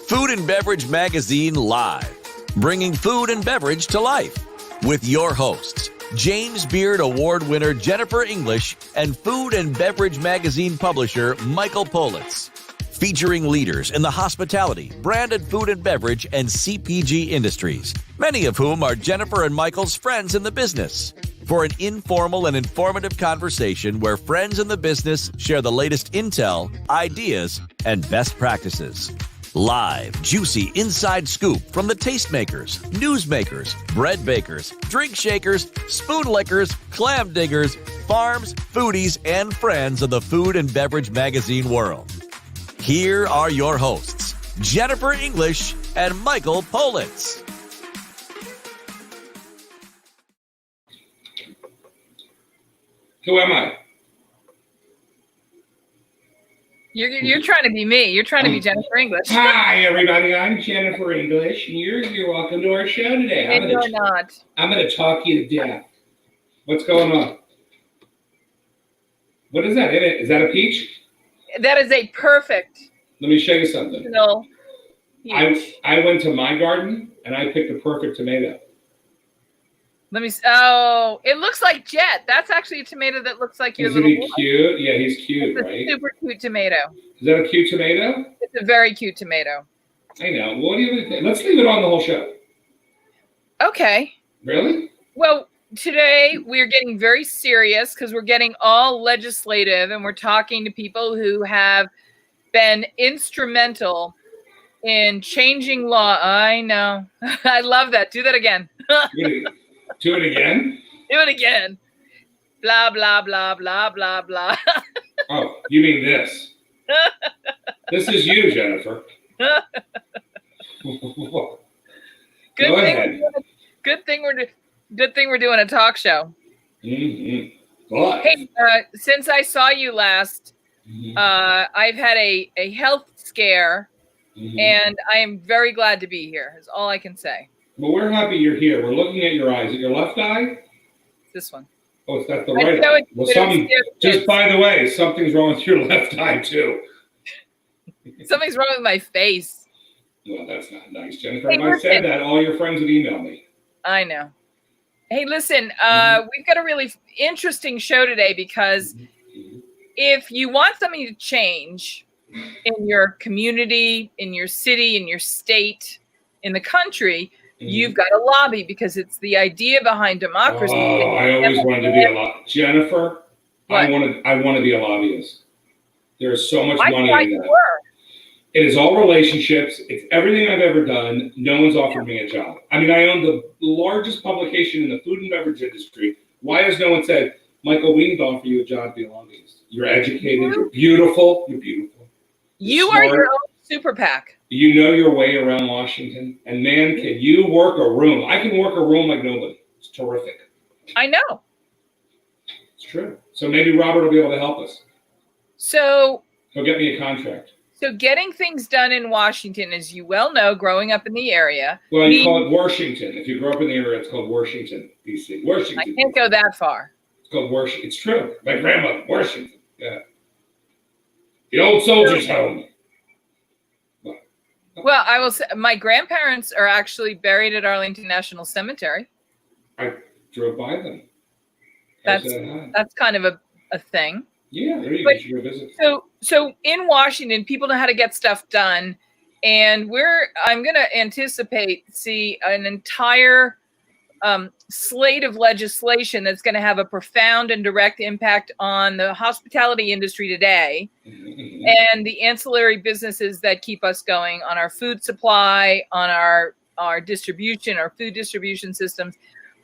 Food and Beverage Magazine Live, bringing food and beverage to life. With your hosts, James Beard Award winner Jennifer English and Food and Beverage Magazine publisher Michael Politz. Featuring leaders in the hospitality, branded food and beverage, and CPG industries, many of whom are Jennifer and Michael's friends in the business. For an informal and informative conversation where friends in the business share the latest intel, ideas, and best practices. Live, juicy inside scoop from the tastemakers, newsmakers, bread bakers, drink shakers, spoon lickers, clam diggers, farms, foodies, and friends of the food and beverage magazine world. Here are your hosts, Jennifer English and Michael Politz. Who am I? You're trying to be me. You're trying to be Jennifer English. Hi, everybody. I'm Jennifer English, and you're welcome to our show today. And you're not. I'm going to talk you to death. What's going on? What is that in it? Is that a peach? That is a perfect. Let me show you something. No. I went to my garden, and I picked a perfect tomato. Let me. Oh, it looks like Jet. That's actually a tomato that looks like your little boy. Isn't he cute? Yeah, he's cute, It's right? a super cute tomato. Is that a cute tomato? It's a very cute tomato. I know. What do you think? Let's leave it on the whole show. Okay. Really? Well, today we're getting very serious because we're getting all legislative and we're talking to people who have been instrumental in changing law. I know. I love that. Do that again. Do it again? Do it again. Blah, blah, blah, blah, blah, blah. Oh, you mean this? This is you, Jennifer. Good thing we're doing a talk show. Mm-hmm. What? Hey, since I saw you last, I've had a health scare, and I am very glad to be here. Is all I can say. Well, we're happy you're here. We're looking at your eyes. Is it your left eye? This one. Oh, that's the right eye. Well, just by the way, something's wrong with your left eye, too. Something's wrong with my face. Well, that's not nice, Jennifer. If I said that, all your friends would email me. I know. Hey, listen, we've got a really interesting show today because if you want something to change in your community, in your city, in your state, in the country, you've got to lobby because it's the idea behind democracy. Oh, I always wanted to be a lobbyist. Jennifer, what? I want to be a lobbyist. There's so much money in that. It is all relationships. It's everything I've ever done. No one's offered me a job. I mean, I own the largest publication in the food and beverage industry. Why has no one said, Michael, we need to offer you a job to be a lobbyist? You're educated. You're beautiful. You're beautiful. You are your own super PAC. You know your way around Washington. And man, can you work a room? I can work a room like nobody. It's terrific. I know. It's true. So maybe Robert will be able to help us. So he'll get me a contract. So getting things done in Washington, as you well know, growing up in the area. Well, you call it Washington. If you grow up in the area, it's called Washington, D.C. Washington. I can't go that far. It's called Washington. It's true. My grandmother, Washington. Yeah. The old soldiers' home. Well, I will say my grandparents are actually buried at Arlington National Cemetery. I drove by them. That's kind of a thing. Yeah, there you go. You go visit. So in Washington, people know how to get stuff done, and I'm going to see an entire slate of legislation that's going to have a profound and direct impact on the hospitality industry today and the ancillary businesses that keep us going on our food supply, on our distribution, our food distribution systems.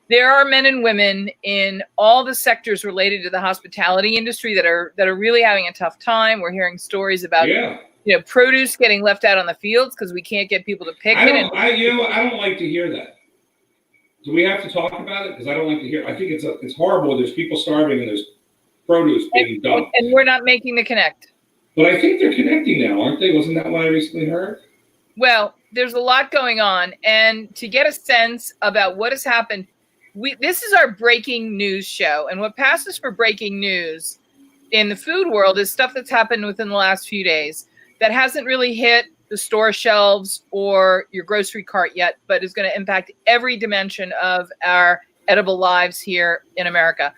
There are men and women in all the sectors related to the hospitality industry that are really having a tough time. We're hearing stories about produce getting left out on the fields because we can't get people to pick it. I don't like to hear that. Do we have to talk about it? Because I don't like to hear. I think it's horrible. There's people starving and there's produce being dumped. And we're not making the connect. But I think they're connecting now, aren't they? Wasn't that what I recently heard? Well, there's a lot going on, and to get a sense about what has happened. This is our breaking news show, and what passes for breaking news in the food world is stuff that's happened within the last few days that hasn't really hit the store shelves or your grocery cart yet, but is going to impact every dimension of our edible lives here in America.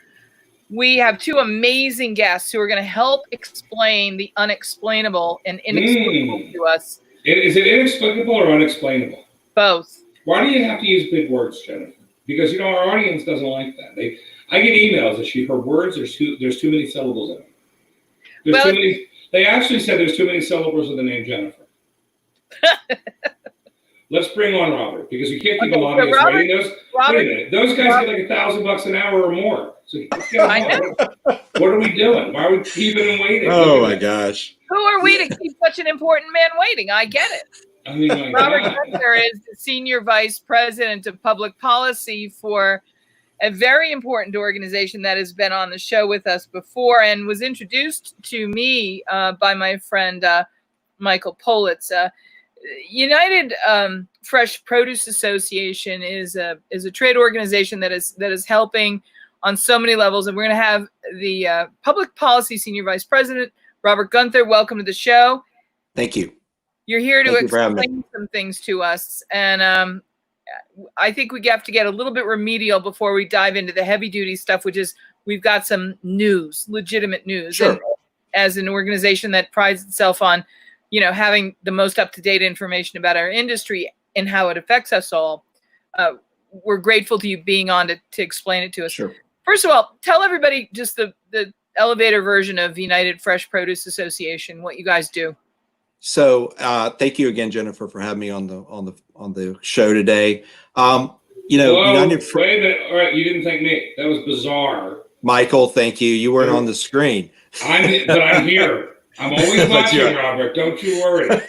We have two amazing guests who are going to help explain the unexplainable and inexplicable to us. Is it inexplicable or unexplainable? Both. Why do you have to use big words, Jennifer? Because, you know, our audience doesn't like that. I get emails that her words, there's too many syllables in them. There's too many. They actually said there's too many syllables in the name Jennifer. Let's bring on Robert, because we can't keep a lot of us waiting. Wait a minute. Those guys get like $1,000 an hour or more. So I know. What are we doing? Why are we keeping them waiting? Oh my gosh. Who are we to keep such an important man waiting? I get it. I mean, Robert Guenther is the Senior Vice President of Public Policy for a very important organization that has been on the show with us before and was introduced to me by my friend Michael Politz. United Fresh Produce Association is a trade organization that is helping on so many levels, and we're going to have the Public Policy Senior Vice President Robert Guenther. Welcome to the show. Thank you. You're here to explain some things to us, and I think we have to get a little bit remedial before we dive into the heavy-duty stuff, which is we've got some news, legitimate news. Sure. And as an organization that prides itself on, you know, having the most up-to-date information about our industry and how it affects us all, we're grateful to you being on to explain it to us. Sure. First of all, tell everybody just the elevator version of United Fresh Produce Association, what you guys do. So thank you again, Jennifer, for having me on the show today. You know, whoa, United wait a minute. All right, you didn't thank me. That was bizarre. Michael, thank you. You weren't on the screen. But I'm here. I'm always watching, Robert. Don't you worry.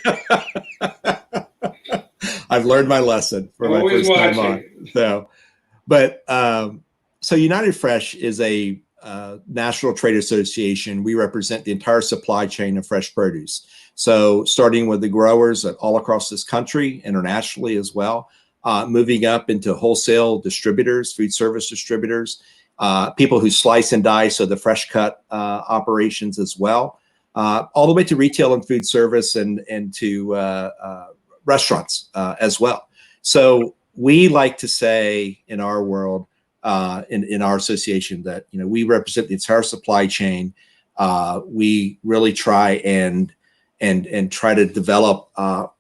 I've learned my lesson for my first time on. So United Fresh is a national trade association. We represent the entire supply chain of fresh produce. So starting with the growers all across this country, internationally as well, moving up into wholesale distributors, food service distributors, people who slice and dice, so the fresh cut operations as well, all the way to retail and food service and to restaurants as well. So we like to say in our world, in our association, that, you know, we represent the entire supply chain. We really try and try to develop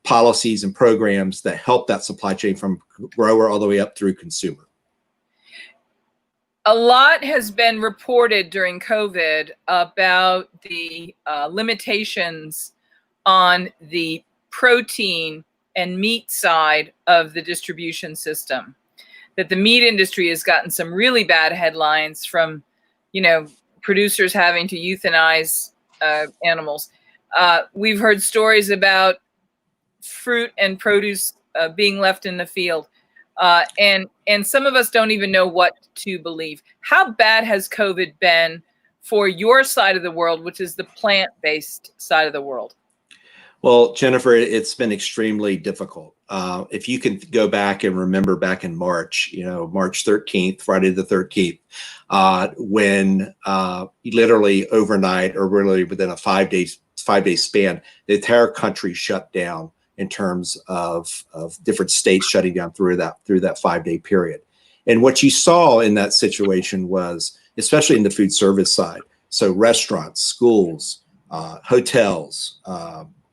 policies and programs that help that supply chain from grower all the way up through consumer. A lot has been reported during COVID about the limitations on the protein and meat side of the distribution system. That the meat industry has gotten some really bad headlines from, you know, producers having to euthanize animals. We've heard stories about fruit and produce being left in the field. And some of us don't even know what to believe. How bad has COVID been for your side of the world, which is the plant-based side of the world? Well, Jennifer, it's been extremely difficult. If you can go back and remember back in March, you know, March 13th, Friday the 13th, when literally overnight, or really within a 5 day span, the entire country shut down in terms of different states shutting down through that 5 day period. And what you saw in that situation was, especially in the food service side, so restaurants, schools, hotels,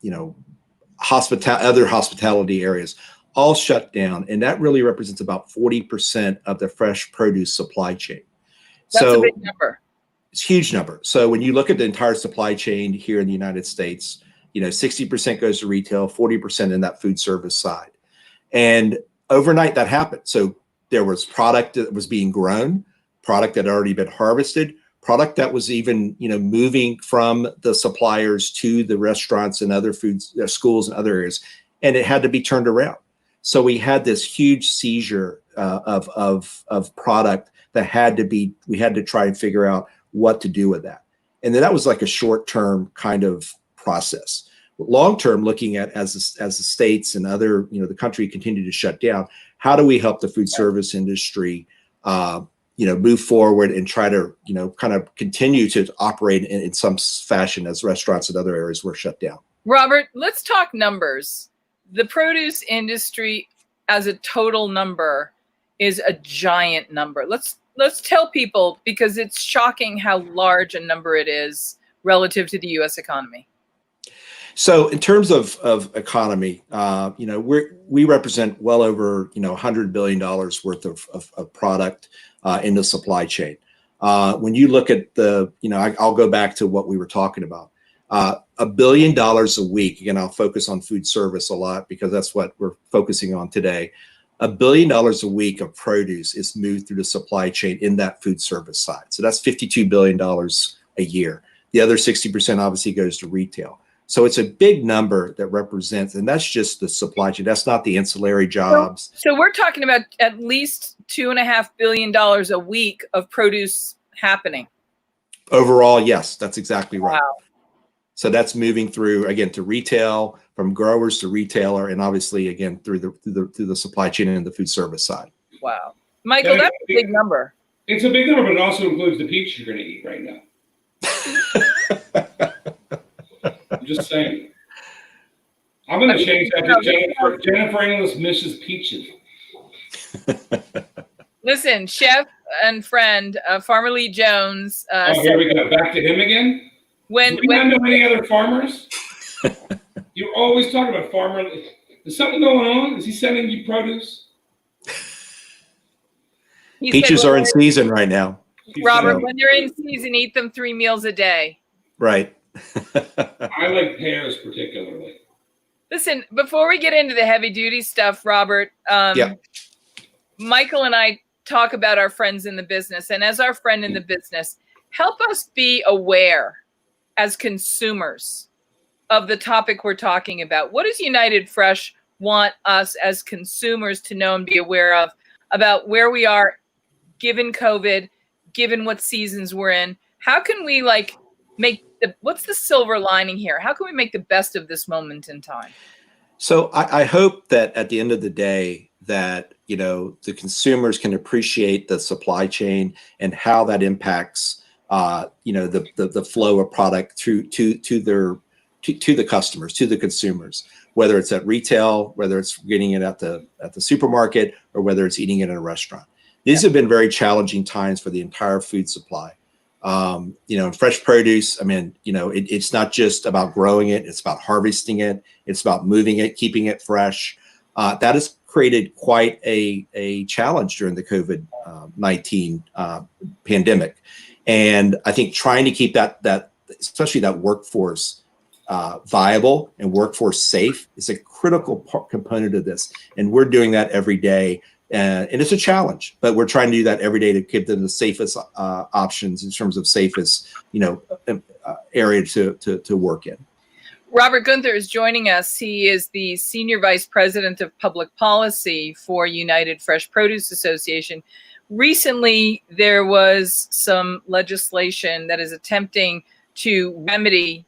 you know, other hospitality areas, all shut down. And that really represents about 40% of the fresh produce supply chain. That's a big number. It's a huge number. So when you look at the entire supply chain here in the United States, you know, 60% goes to retail, 40% in that food service side. And overnight that happened. So there was product that was being grown, product that had already been harvested, product that was even, you know, moving from the suppliers to the restaurants and other schools and other areas, and it had to be turned around. So we had this huge seizure of product that we had to try and figure out what to do with that. And then that was like a short-term kind of process. Long-term, looking at as the states and other, you know, the country continue to shut down, how do we help the food service industry you know, move forward and try to, you know, kind of continue to operate in some fashion as restaurants and other areas were shut down? Robert, let's talk numbers. The produce industry as a total number is a giant number. Let's tell people, because it's shocking how large a number it is relative to the U.S. economy. So in terms of economy, we represent well over $100 billion worth of product in the supply chain. When you look at I'll go back to what we were talking about. $1 billion a week. Again, I'll focus on food service a lot because that's what we're focusing on today. $1 billion a week of produce is moved through the supply chain in that food service side. So that's $52 billion a year. The other 60% obviously goes to retail. So it's a big number that represents, and that's just the supply chain. That's not the ancillary jobs. So we're talking about at least $2.5 billion a week of produce happening. Overall, yes, that's exactly right. Wow. So that's moving through, again, to retail, from growers to retailer, and obviously, again, through the supply chain and the food service side. Wow. Michael, that's a big number. It's a big number, but it also includes the peach you're going to eat right now. I'm just saying. I'm going to change that to Jennifer English misses peaches. Listen, chef and friend, Farmer Lee Jones. Here we go. Back to him again? Do we not know any other farmers? You're always talking about farmer. Is something going on? Is he sending you produce? Peaches are in season right now. Robert, when they're in season, eat them 3 meals a day. Right. I like pears particularly. Listen, before we get into the heavy duty stuff, Robert, Michael and I talk about our friends in the business. And as our friend in the business, help us be aware as consumers of the topic we're talking about. What does United Fresh want us as consumers to know and be aware of about where we are given COVID, given what seasons we're in? How can we what's the silver lining here? How can we make the best of this moment in time? So I hope that at the end of the day that, the consumers can appreciate the supply chain and how that impacts, the flow of product to the customers, to the consumers, whether it's at retail, whether it's getting it at the supermarket, or whether it's eating it in a restaurant. These have been very challenging times for the entire food supply. In fresh produce, it's not just about growing it, it's about harvesting it, it's about moving it, keeping it fresh. That has created quite a challenge during the COVID-19 pandemic. And I think trying to keep that especially that workforce viable and workforce safe is a critical component of this. And we're doing that every day. And it's a challenge, but we're trying to do that every day to give them the safest options in terms of safest, area to work in. Robert Guenther is joining us. He is the Senior Vice President of Public Policy for United Fresh Produce Association. Recently, there was some legislation that is attempting to remedy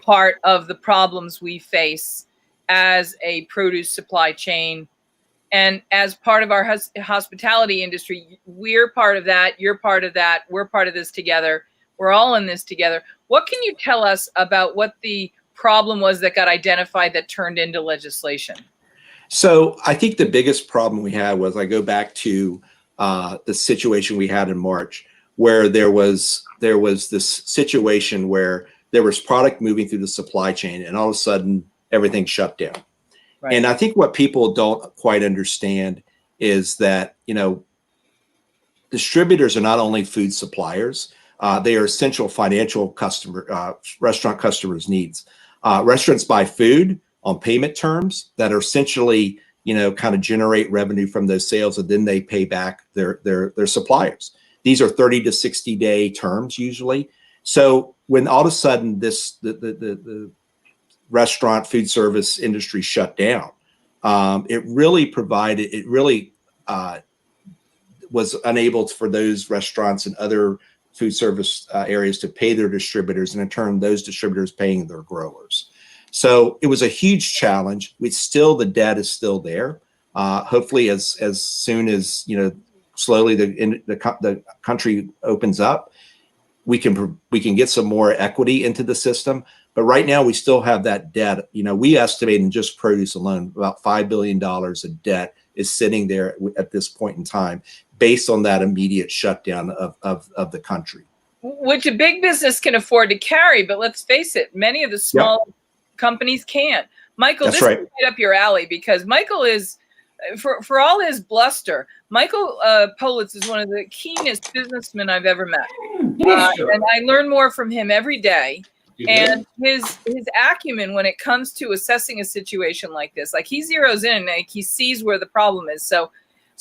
part of the problems we face as a produce supply chain. And as part of our hospitality industry, we're part of that. You're part of that. We're part of this together. We're all in this together. What can you tell us about what the problem was that got identified that turned into legislation? So I think the biggest problem we had was, I go back to the situation we had in March, where there was this situation where there was product moving through the supply chain, and all of a sudden everything shut down. Right. And I think what people don't quite understand is that, distributors are not only food suppliers, they are essential financial restaurant customers' needs. Restaurants buy food on payment terms that are essentially, kind of generate revenue from those sales, and then they pay back their suppliers. These are 30 to 60 day terms usually. So when all of a sudden the restaurant food service industry shut down, it really was unable for those restaurants and other food service areas to pay their distributors, and in turn those distributors paying their growers. So it was a huge challenge. The debt is still there. Hopefully as soon as slowly the country opens up, we can get some more equity into the system. But right now we still have that debt. We estimate in just produce alone, about $5 billion of debt is sitting there at this point in time, based on that immediate shutdown of the country. Which a big business can afford to carry, but let's face it, many of the small companies can't. Michael, That's this right. is right up your alley, because Michael is, for all his bluster, Michael Politz is one of the keenest businessmen I've ever met. And I learn more from him every day. And his acumen when it comes to assessing a situation like this, like he zeroes in, like he sees where the problem is. So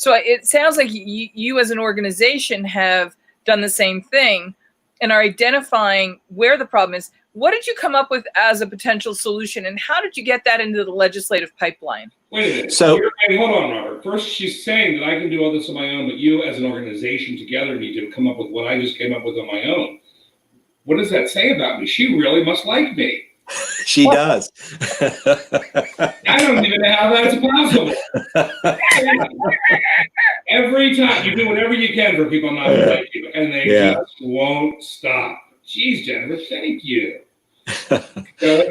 it sounds like you as an organization have done the same thing and are identifying where the problem is. What did you come up with as a potential solution, and how did you get that into the legislative pipeline? Wait a minute. So, hold on, Robert. First, she's saying that I can do all this on my own, but you as an organization together need to come up with what I just came up with on my own. What does that say about me? She really must like me. She does. I don't even know how that's possible. Every time you do whatever you can for people not to like you, and they just won't stop. Jeez, Jennifer, thank you.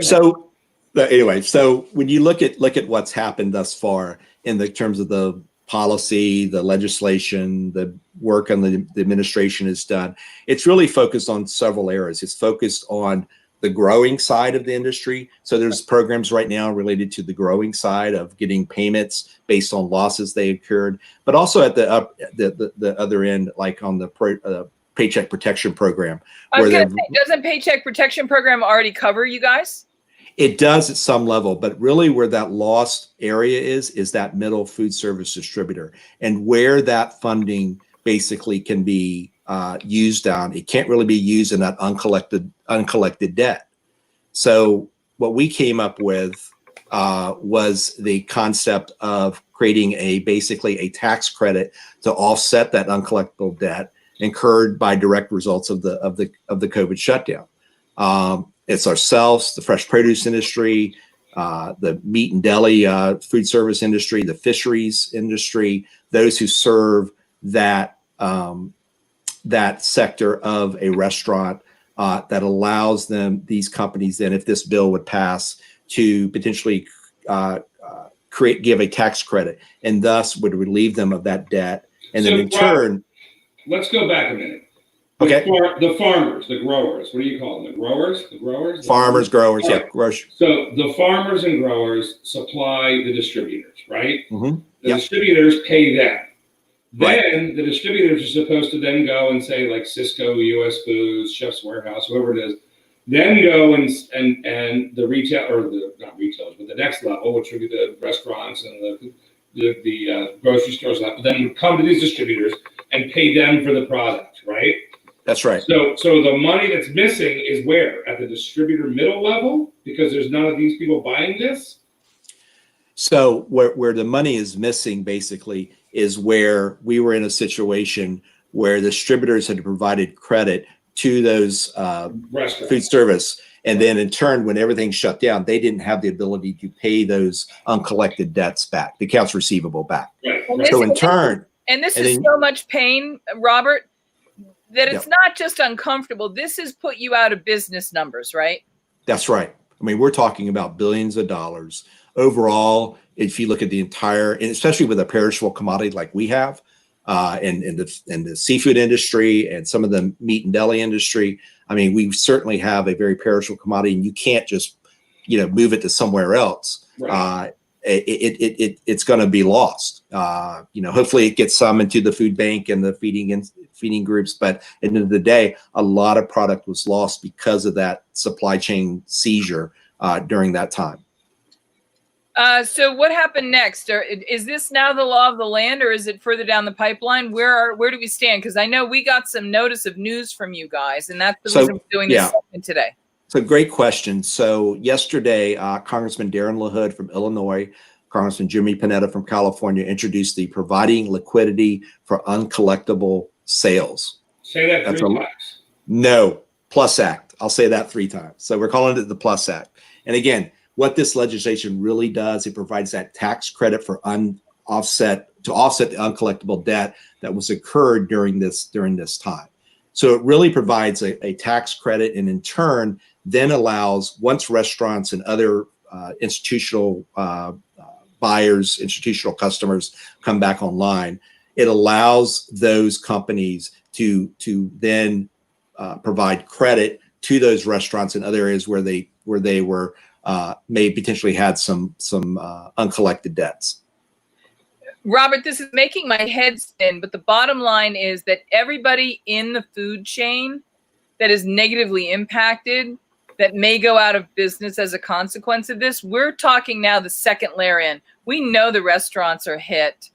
So anyway, so when you look at what's happened thus far in the terms of the policy, the legislation, the work on the administration has done, it's really focused on several areas. It's focused on the growing side of the industry. So there's programs right now related to the growing side of getting payments based on losses they incurred, but also at the other end, like on the Paycheck Protection Program. I was going to say, doesn't Paycheck Protection Program already cover you guys? It does at some level, but really where that lost area is that middle food service distributor, and where that funding basically can be used on. It can't really be used in that uncollected debt. So what we came up with was the concept of creating basically a tax credit to offset that uncollectible debt incurred by direct results of the COVID shutdown. It's ourselves, the fresh produce industry, the meat and deli food service industry, the fisheries industry, those who serve that sector of a restaurant, that allows these companies then, if this bill would pass, to potentially give a tax credit, and thus would relieve them of that debt. And then in turn, let's go back a minute. Okay. The farmers, the growers, what do you call them? The growers? Farmers, growers, right. Yeah. Growers. So the farmers and growers supply the distributors, right? Mm-hmm. The distributors pay them. Right. Then the distributors are supposed to then go and say, like Cisco, US Foods, Chef's Warehouse, whoever it is, then go and the retail, or not retailers, but the next level, which would be the restaurants and the grocery stores, then would come to these distributors and pay them for the product, right? That's right. So the money that's missing is where? At the distributor middle level? Because there's none of these people buying this? So where the money is missing basically is where we were in a situation where the distributors had provided credit to those food service. And then in turn, when everything shut down, they didn't have the ability to pay those uncollected debts back, the accounts receivable back. Right. So in turn. And this is so much pain, Robert, that it's not just uncomfortable. This has put you out of business numbers, right? That's right. I mean, we're talking about billions of dollars. Overall, if you look at the entire, and especially with a perishable commodity like we have, in the seafood industry and some of the meat and deli industry, I mean, we certainly have a very perishable commodity, and you can't just, move it to somewhere else. Right. It's going to be lost. Hopefully it gets some into the food bank and the feeding groups, but at the end of the day, a lot of product was lost because of that supply chain seizure during that time. So what happened next? Is this now the law of the land, or is it further down the pipeline? Where do we stand? Because I know we got some notice of news from you guys, and that's the reason we're doing this segment today. So great question. So yesterday, Congressman Darren LaHood from Illinois, Congressman Jimmy Panetta from California introduced the Providing Liquidity for Uncollectible Sales. Say that three times. No, PLUS Act. I'll say that 3 times. So we're calling it the PLUS Act. And again, what this legislation really does, it provides that tax credit for offset the uncollectible debt that was incurred during this time. So it really provides a tax credit, and in turn, then allows, once restaurants and other institutional buyers, institutional customers come back online, it allows those companies to then provide credit to those restaurants in other areas where they were may potentially had some uncollected debts. Robert, this is making my head spin, but the bottom line is that everybody in the food chain that is negatively impacted, that may go out of business as a consequence of this, we're talking now the second layer in. We know the restaurants are hit.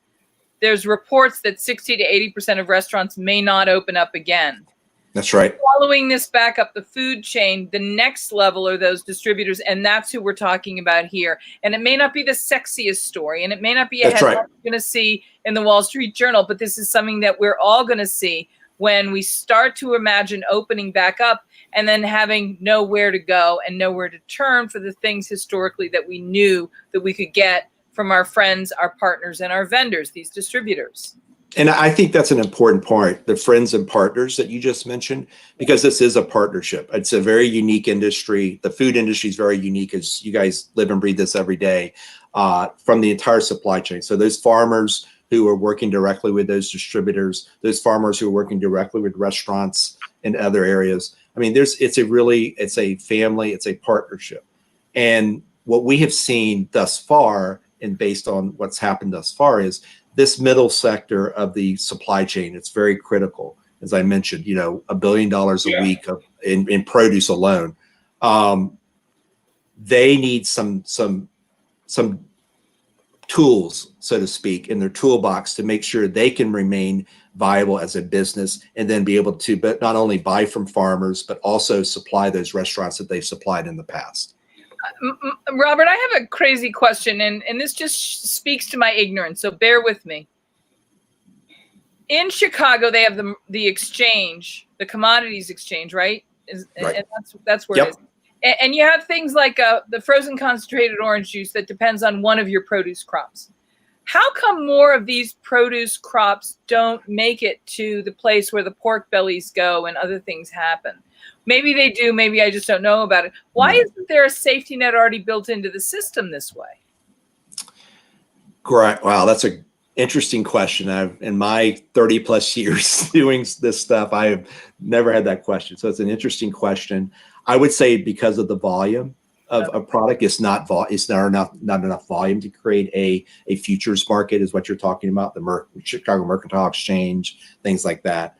There's reports that 60 to 80% of restaurants may not open up again. That's right. Following this back up the food chain, the next level are those distributors, and that's who we're talking about here. And it may not be the sexiest story, and it may not be a headline you're going to see in the Wall Street Journal, but this is something that we're all going to see when we start to imagine opening back up and then having nowhere to go and nowhere to turn for the things historically that we knew that we could get from our friends, our partners, and our vendors, these distributors. And I think that's an important part, the friends and partners that you just mentioned, because this is a partnership. It's a very unique industry. The food industry is very unique, as you guys live and breathe this every day, from the entire supply chain. So those farmers who are working directly with those distributors, those farmers who are working directly with restaurants and other areas. I mean, it's a family, it's a partnership. And what we have seen thus far, and based on what's happened thus far, is this middle sector of the supply chain. It's very critical. As I mentioned, $1 billion a week in produce alone. They need some tools, so to speak, in their toolbox to make sure they can remain viable as a business, and then be able to, but not only buy from farmers, but also supply those restaurants that they've supplied in the past. Robert, I have a crazy question, and this just speaks to my ignorance, so bear with me. In Chicago, they have the exchange, the commodities exchange, right? Right. And that's where it is. And you have things like the frozen concentrated orange juice that depends on one of your produce crops. How come more of these produce crops don't make it to the place where the pork bellies go and other things happen? Maybe they do. Maybe I just don't know about it. Why isn't there a safety net already built into the system this way? Great. Wow, that's an interesting question. In my 30 plus years doing this stuff, I have never had that question. So it's an interesting question. I would say because of the volume of a product, it's not enough volume to create a futures market, is what you're talking about, the Chicago Mercantile Exchange, things like that.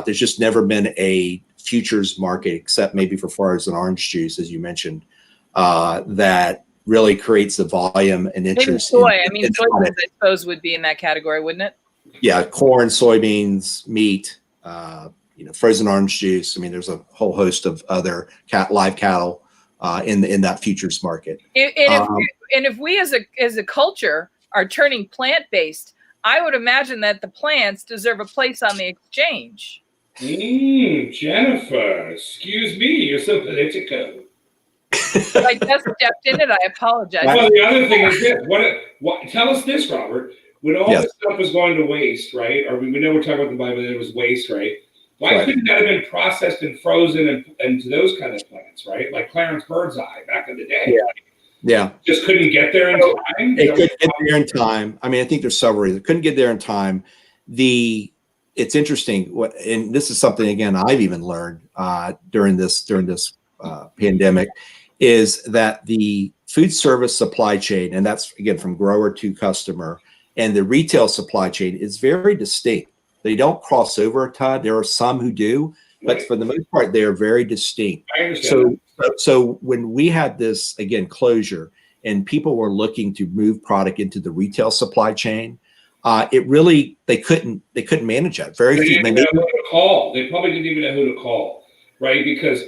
There's just never been a futures market, except maybe for frozen orange juice, as you mentioned, that really creates the volume and interest. Maybe soy. Soybeans, I suppose, would be in that category, wouldn't it? Yeah, corn, soybeans, meat, frozen orange juice. I mean, there's a whole host of other live cattle in that futures market. If we as a culture are turning plant-based, I would imagine that the plants deserve a place on the exchange. Jennifer, excuse me, you're so political. I just stepped in it. I apologize. Well, the other thing is this. Tell us this, Robert. When all this stuff was going to waste, right? Or we know we're talking about the Bible, that it was waste, right? Why couldn't that have been processed and frozen into those kind of plants, right? Like Clarence Birdseye back in the day. Yeah. Just couldn't get there in time? It couldn't get there in time. I mean, I think there's several reasons. Couldn't get there in time. It's interesting, and this is something, again, I've even learned during this pandemic, is that the food service supply chain, and that's, again, from grower to customer, and the retail supply chain is very distinct. They don't cross over a ton. There are some who do, but for the most part, they are very distinct. I understand. So when we had this, again, closure, and people were looking to move product into the retail supply chain, they couldn't manage that. They didn't know who to call. They probably didn't even know who to call, right? Because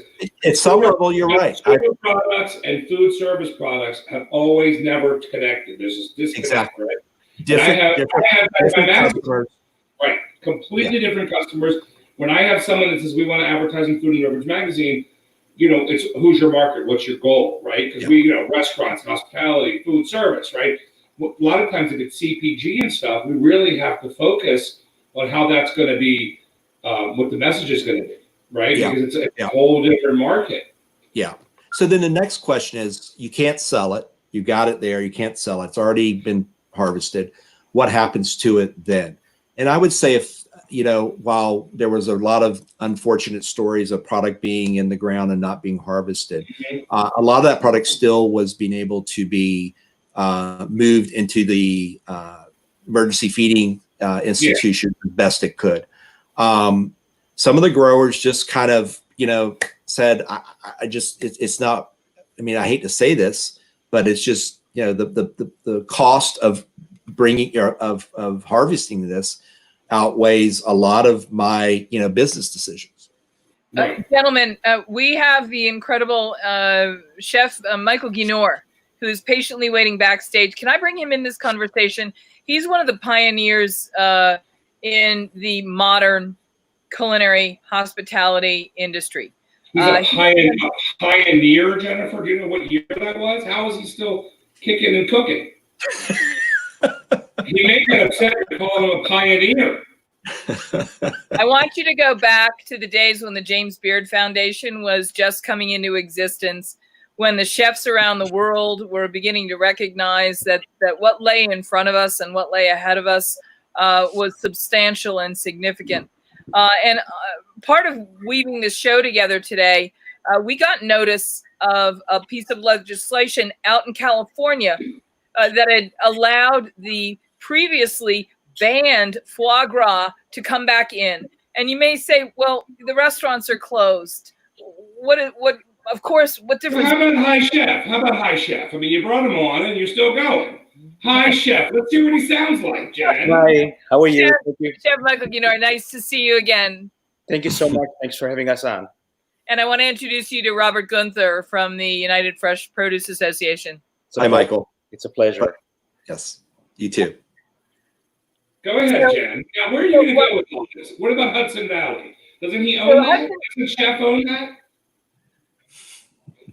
at some level, you're right. Consumer products and food service products have always never connected. There's this disconnect, exactly. Right? Different customers. Right. Completely different customers. When I have someone that says we want to advertise in Food and Beverage Magazine, it's who's your market? What's your goal, right? Because we, restaurants, hospitality, food service, right? A lot of times if it's CPG and stuff, we really have to focus on how that's going to be, what the message is going to be, right? Yeah. Because it's a whole different market. Yeah. So then the next question is, you can't sell it. You got it there. You can't sell it. It's already been harvested. What happens to it then? And I would say, if, while there was a lot of unfortunate stories of product being in the ground and not being harvested, a lot of that product still was being able to be moved into the emergency feeding institution as best it could. Some of the growers just kind of, said, it's not, I hate to say this, but it's just, the cost of bringing, of harvesting this outweighs a lot of my, business decisions. Gentlemen, we have the incredible chef, Michael Guenther, who's patiently waiting backstage. Can I bring him in this conversation? He's one of the pioneers in the modern culinary hospitality industry. He's a pioneer, Jennifer. Do you know what year that was? How is he still kicking and cooking? He may get upset to call him a pioneer. I want you to go back to the days when the James Beard Foundation was just coming into existence, when the chefs around the world were beginning to recognize that what lay in front of us and what lay ahead of us was substantial and significant. And part of weaving this show together today, we got notice of a piece of legislation out in California that had allowed the previously banned foie gras to come back in. And you may say, well, the restaurants are closed. Of course, what difference? Well, how about High Chef? I mean, you brought him on and you're still going. Hi, Chef. Let's see what he sounds like, Jen. Hi, how are you? Chef Michael Guenther, nice to see you again. Thank you so much. Thanks for having us on. And I want to introduce you to Robert Gunther from the United Fresh Produce Association. Hi, Michael. It's a pleasure. Yes, you too. Go ahead, Jen. Now, where are you going to go with all this? What about Hudson Valley? Doesn't he own that? Doesn't Chef own that?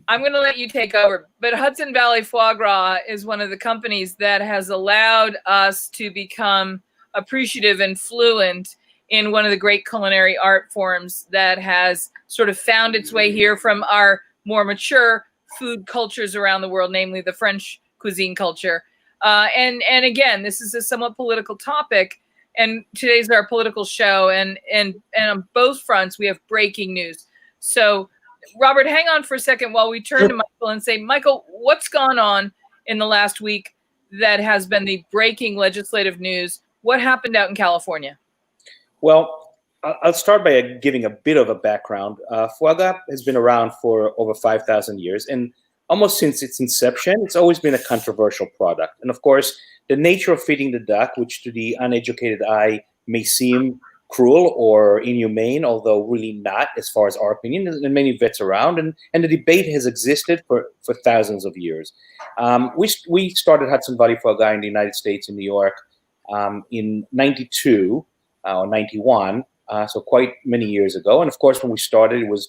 I'm going to let you take over. But Hudson Valley Foie Gras is one of the companies that has allowed us to become appreciative and fluent in one of the great culinary art forms that has sort of found its way here from our more mature food cultures around the world, namely the French cuisine culture. And again, this is a somewhat political topic, and today's our political show. And on both fronts, we have breaking news. So, Robert, hang on for a second while we turn to Michael and say, Michael, what's gone on in the last week that has been the breaking legislative news? What happened out in California? Well, I'll start by giving a bit of a background. Foie gras has been around for over 5,000 years, and almost since its inception, it's always been a controversial product. And of course, the nature of feeding the duck, which to the uneducated eye may seem cruel or inhumane, although really not, as far as our opinion, and many vets around, and the debate has existed for thousands of years. We started Hudson Valley Foie Gras in the United States, in New York, in 92 or 91, so quite many years ago. And of course, when we started, it was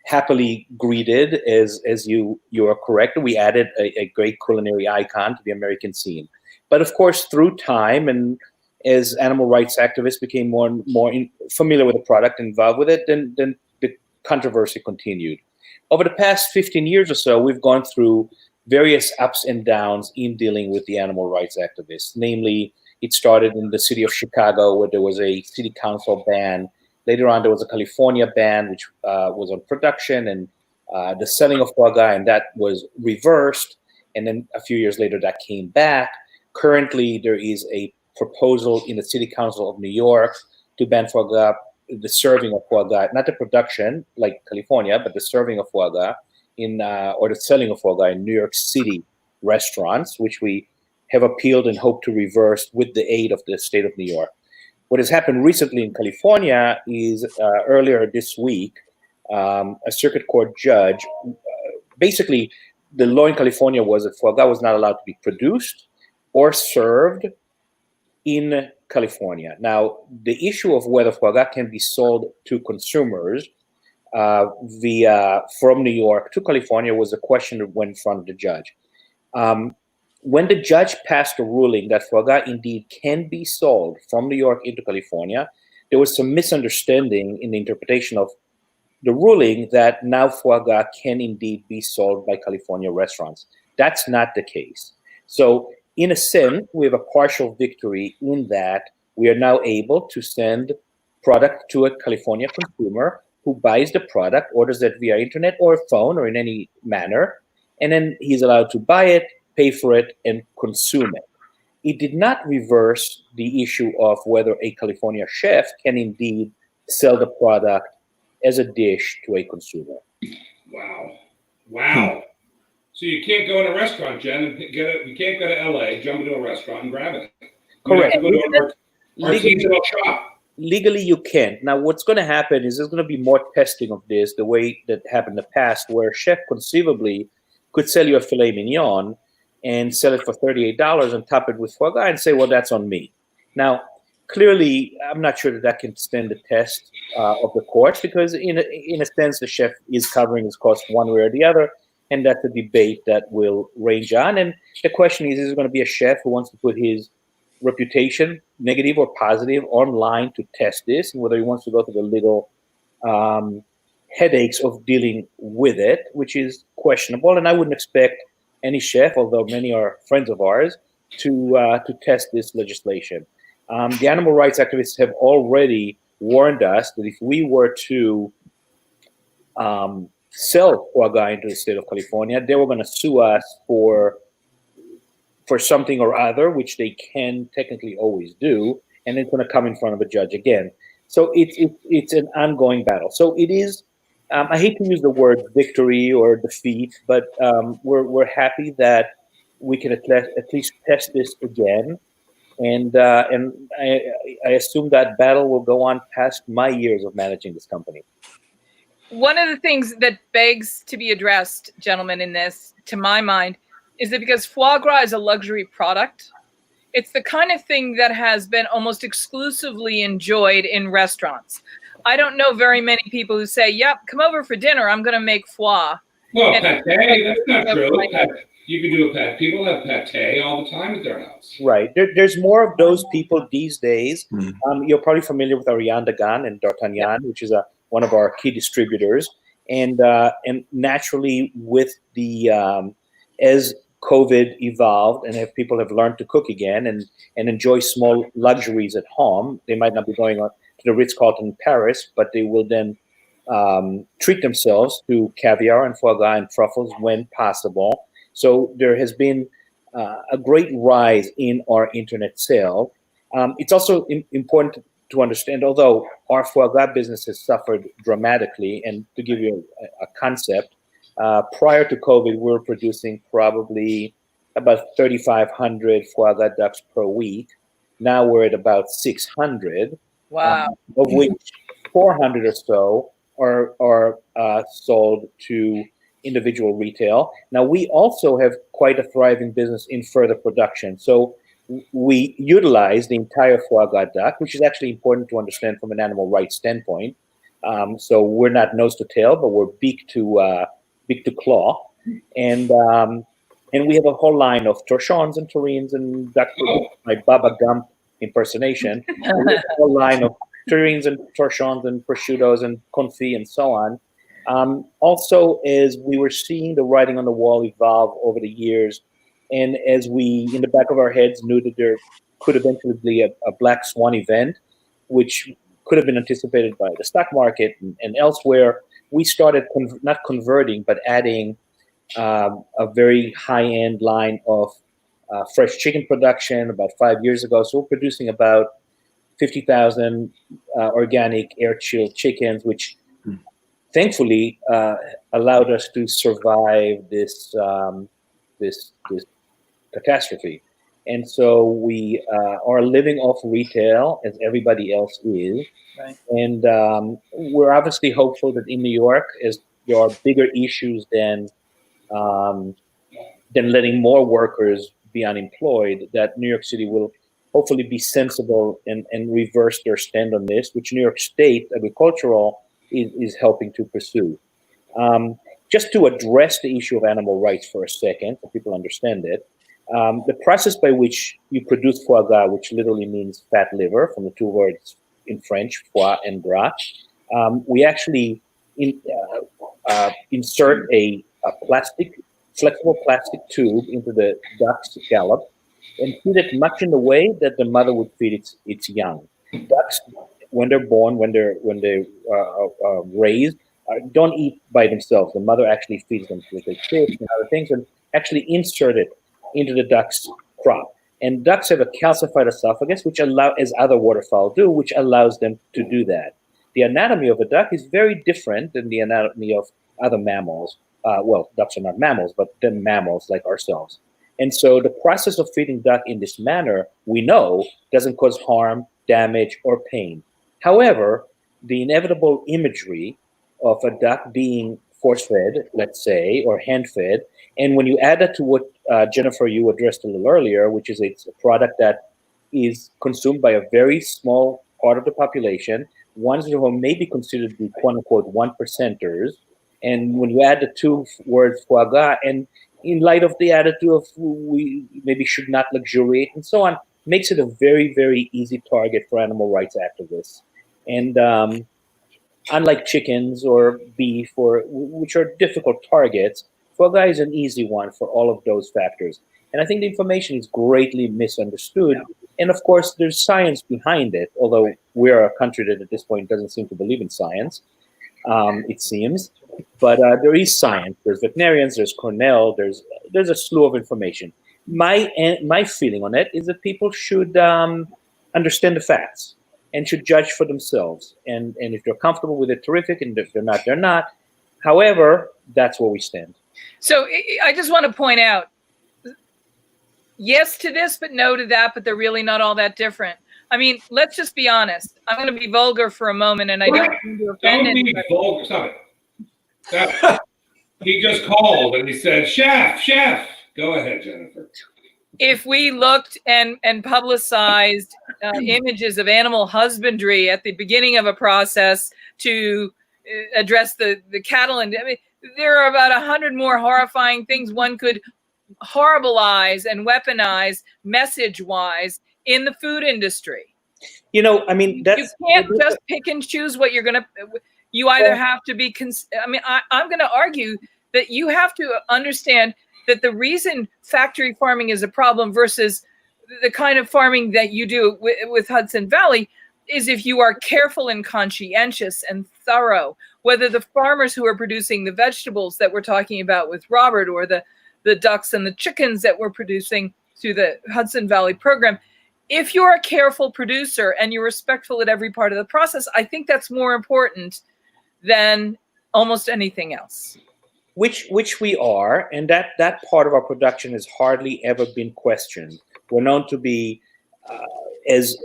happily greeted, as you are correct. We added a great culinary icon to the American scene. But of course, through time, and as animal rights activists became more and more familiar with the product, involved with it, then the controversy continued. Over the past 15 years or so, we've gone through various ups and downs in dealing with the animal rights activists. Namely, it started in the city of Chicago, where there was a city council ban. Later on, there was a California ban, which was on production and the selling of foie gras, and that was reversed. And then a few years later, that came back. Currently, there is a proposal in the City Council of New York to ban foie gras, the serving of foie gras, not the production like California, but the serving of foie gras or the selling of foie gras in New York City restaurants, which we have appealed and hope to reverse with the aid of the state of New York. What has happened recently in California is earlier this week, a circuit court judge, basically the law in California was that foie gras was not allowed to be produced or served in California. Now, the issue of whether foie gras can be sold to consumers from New York to California was a question that went in front of the judge. When the judge passed a ruling that foie gras indeed can be sold from New York into California, there was some misunderstanding in the interpretation of the ruling that now foie gras can indeed be sold by California restaurants. That's not the case. So in a sense, we have a partial victory in that we are now able to send product to a California consumer who buys the product, orders it via internet or phone or in any manner, and then he's allowed to buy it, pay for it, and consume it. It did not reverse the issue of whether a California chef can indeed sell the product as a dish to a consumer. Wow. So you can't go in a restaurant, Jen, and get it. You can't go to LA, jump into a restaurant and grab it. Correct. You have to go to an artisanal shop. Legally, you can't. Now, what's going to happen is there's going to be more testing of this, the way that happened in the past, where a chef conceivably could sell you a filet mignon and sell it for $38 and top it with foie gras and say, well, that's on me. Now, clearly, I'm not sure that can stand the test of the courts because, in a sense, the chef is covering his costs one way or the other, and that's a debate that will range on. And the question is there going to be a chef who wants to put his reputation, negative or positive, online to test this, and whether he wants to go to the legal headaches of dealing with it, which is questionable. And I wouldn't expect any chef, although many are friends of ours, to test this legislation. The animal rights activists have already warned us that if we were to sell foie gras into the state of California, they were going to sue us for something or other, which they can technically always do, and it's going to come in front of a judge again. So it's an ongoing battle. So it is. I hate to use the word victory or defeat, but we're happy that we can at least test this again, and I assume that battle will go on past my years of managing this company. One of the things that begs to be addressed, gentlemen, in this, to my mind, is that because foie gras is a luxury product, it's the kind of thing that has been almost exclusively enjoyed in restaurants. I don't know very many people who say, yep, come over for dinner, I'm going to make foie. Well, pate, that's not true. You can do a pate. People have pate all the time at their house. Right. There's more of those people these days. You're probably familiar with Ariane Dagan and D'Artagnan, which is one of our key distributors. And naturally, with the as COVID evolved and if people have learned to cook again and enjoy small luxuries at home, they might not be going to the Ritz-Carlton in Paris, but they will then treat themselves to caviar and foie gras and truffles when possible. So there has been a great rise in our internet sale. It's also important to understand, although our foie gras business has suffered dramatically, and to give you a concept, prior to COVID, we were producing probably about 3,500 foie gras ducks per week. Now we're at about 600. Wow. Of which 400 or so are sold to individual retail. Now, we also have quite a thriving business in further production. So we utilize the entire foie gras duck, which is actually important to understand from an animal rights standpoint. So we're not nose to tail, but we're beak to claw. And we have a whole line of torchons and terrines and duck, my Baba Gump impersonation. We have a whole line of terrines and torchons and prosciuttos and confit and so on. Also, as we were seeing the writing on the wall evolve over the years, and as we, in the back of our heads, knew that there could eventually be a black swan event, which could have been anticipated by the stock market and elsewhere, we started not converting, but adding a very high-end line of fresh chicken production about 5 years ago. So we're producing about 50,000 organic air-chilled chickens, which thankfully allowed us to survive this catastrophe. And so we are living off retail as everybody else is. Right. And we're obviously hopeful that in New York, as there are bigger issues than letting more workers be unemployed, that New York City will hopefully be sensible and reverse their stand on this, which New York State Agricultural is helping to pursue. Just to address the issue of animal rights for a second, so people understand it, the process by which you produce foie gras, which literally means fat liver, from the two words in French, foie and gras, we actually insert a flexible plastic tube into the duck's scallop and feed it much in the way that the mother would feed its young. Ducks, when they're born, when they're raised, don't eat by themselves. The mother actually feeds them with fish and other things, and actually insert it into the duck's crop. And ducks have a calcified esophagus, which as other waterfowl do, which allows them to do that. The anatomy of a duck is very different than the anatomy of other mammals. Well, ducks are not mammals, but they're mammals like ourselves. And so the process of feeding duck in this manner, we know, doesn't cause harm, damage, or pain. However, the inevitable imagery of a duck being force-fed, let's say, or hand-fed, and when you add that to what, Jennifer, you addressed a little earlier, which is it's a product that is consumed by a very small part of the population, ones who may be considered to be quote-unquote 1%ers, and when you add the two words foie gras, and in light of the attitude of we maybe should not luxuriate and so on, makes it a very, very easy target for animal rights activists. And unlike chickens or beef, which are difficult targets, foie gras is an easy one for all of those factors. And I think the information is greatly misunderstood. And of course, there's science behind it, although we're a country that at this point doesn't seem to believe in science, it seems. But there is science. There's veterinarians, there's Cornell, there's a slew of information. My feeling on it is that people should understand the facts and should judge for themselves. And if they're comfortable with it, terrific. And if they're not, they're not. However, that's where we stand. So I just want to point out, yes to this, but no to that, but they're really not all that different. I mean, let's just be honest. I'm going to be vulgar for a moment, and I don't mean to offend anybody. Don't be vulgar. Stop it. He just called and he said, chef. Go ahead, Jennifer. If we looked and publicized images of animal husbandry at the beginning of a process to address the cattle, and I mean, there are about 100 more horrifying things one could horribilize and weaponize message-wise in the food industry. You know, I mean, you can't just pick and choose what you're going to. You either have to be. I'm going to argue that you have to understand that the reason factory farming is a problem versus the kind of farming that you do with Hudson Valley is if you are careful and conscientious and thorough, whether the farmers who are producing the vegetables that we're talking about with Robert or the ducks and the chickens that we're producing through the Hudson Valley program. If you're a careful producer and you're respectful at every part of the process, I think that's more important than almost anything else. Which we are, and that part of our production has hardly ever been questioned. We're known to be as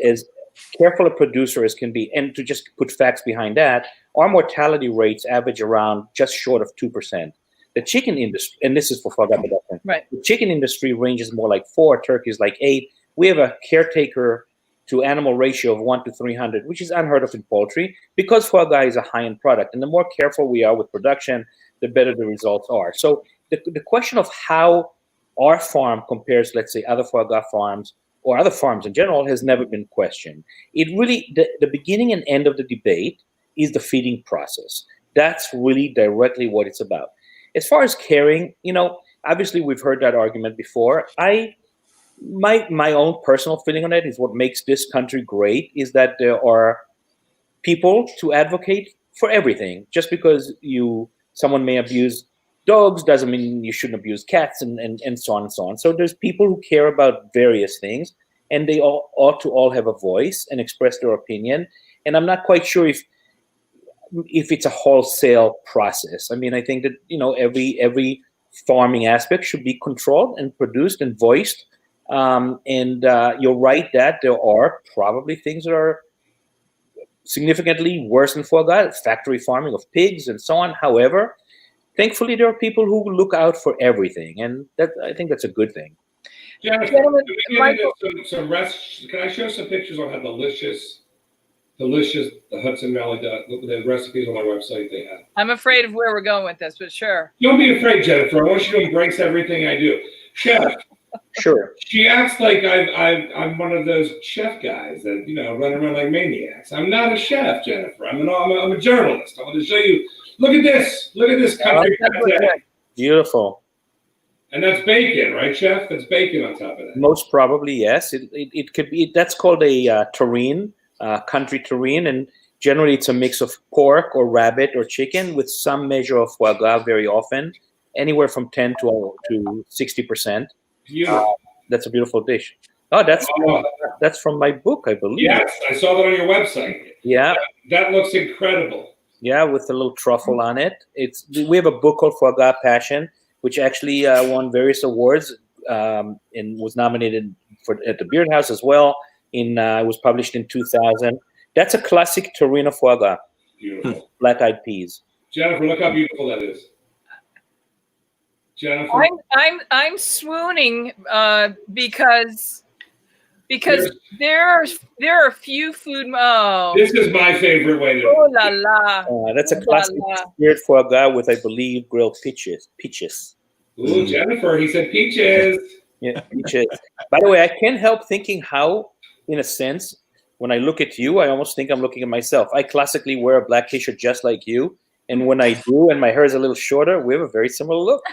careful a producer as can be, and to just put facts behind that, our mortality rates average around just short of 2%. The chicken industry, and this is for foie gras production, right? The chicken industry ranges more like 4, turkeys like 8. We have a caretaker to animal ratio of 1 to 300, which is unheard of in poultry because foie gras is a high-end product. And the more careful we are with production, the better the results are. So the question of how our farm compares, let's say, other foie gras farms or other farms in general has never been questioned. It really, the beginning and end of the debate is the feeding process. That's really directly what it's about. As far as caring, you know, obviously we've heard that argument before. My own personal feeling on it is what makes this country great is that there are people to advocate for everything. Just because someone may abuse dogs doesn't mean you shouldn't abuse cats and so on and so on. So there's people who care about various things, and they all ought to all have a voice and express their opinion. And I'm not quite sure if it's a wholesale process. I mean, I think that, you know, every farming aspect should be controlled and produced and voiced. And you're right that there are probably things that are significantly worse than foie gras, factory farming of pigs and so on. However, thankfully, there are people who look out for everything, and I think that's a good thing. Jennifer, can I show some pictures on how delicious the Hudson Valley duck, the recipes on our website they have? I'm afraid of where we're going with this, but sure. Don't be afraid, Jennifer. I want you to embrace everything I do. Chef. Sure. She acts like I'm one of those chef guys that, you know, run around like maniacs. I'm not a chef, Jennifer. I'm a journalist. I want to show you Look at this. Look at this country pate. Beautiful. And that's bacon, right, Chef? That's bacon on top of that. Most probably, yes. It could be. That's called a terrine, country terrine, and generally it's a mix of pork or rabbit or chicken with some measure of foie gras. Very often, anywhere from 10 to 60%. Beautiful. That's a beautiful dish. Oh, that's from my book, I believe. Yes, I saw that on your website. Yeah, that looks incredible. Yeah, with a little truffle on it. We have a book called Foie Gras Passion, which actually won various awards and was nominated at the Beard House as well. It was published in 2000. That's a classic terrine foie gras. Beautiful. Black-eyed peas. Jennifer, look how beautiful that is. Jennifer, I'm swooning because there are few food. Oh, this is my favorite way to. Oh la la! That's a classic spirit foie gras with, I believe, grilled peaches. Ooh, Jennifer, he said peaches. Yeah, peaches. By the way, I can't help thinking how, in a sense, when I look at you, I almost think I'm looking at myself. I classically wear a black t-shirt just like you, and when I do, and my hair is a little shorter, we have a very similar look.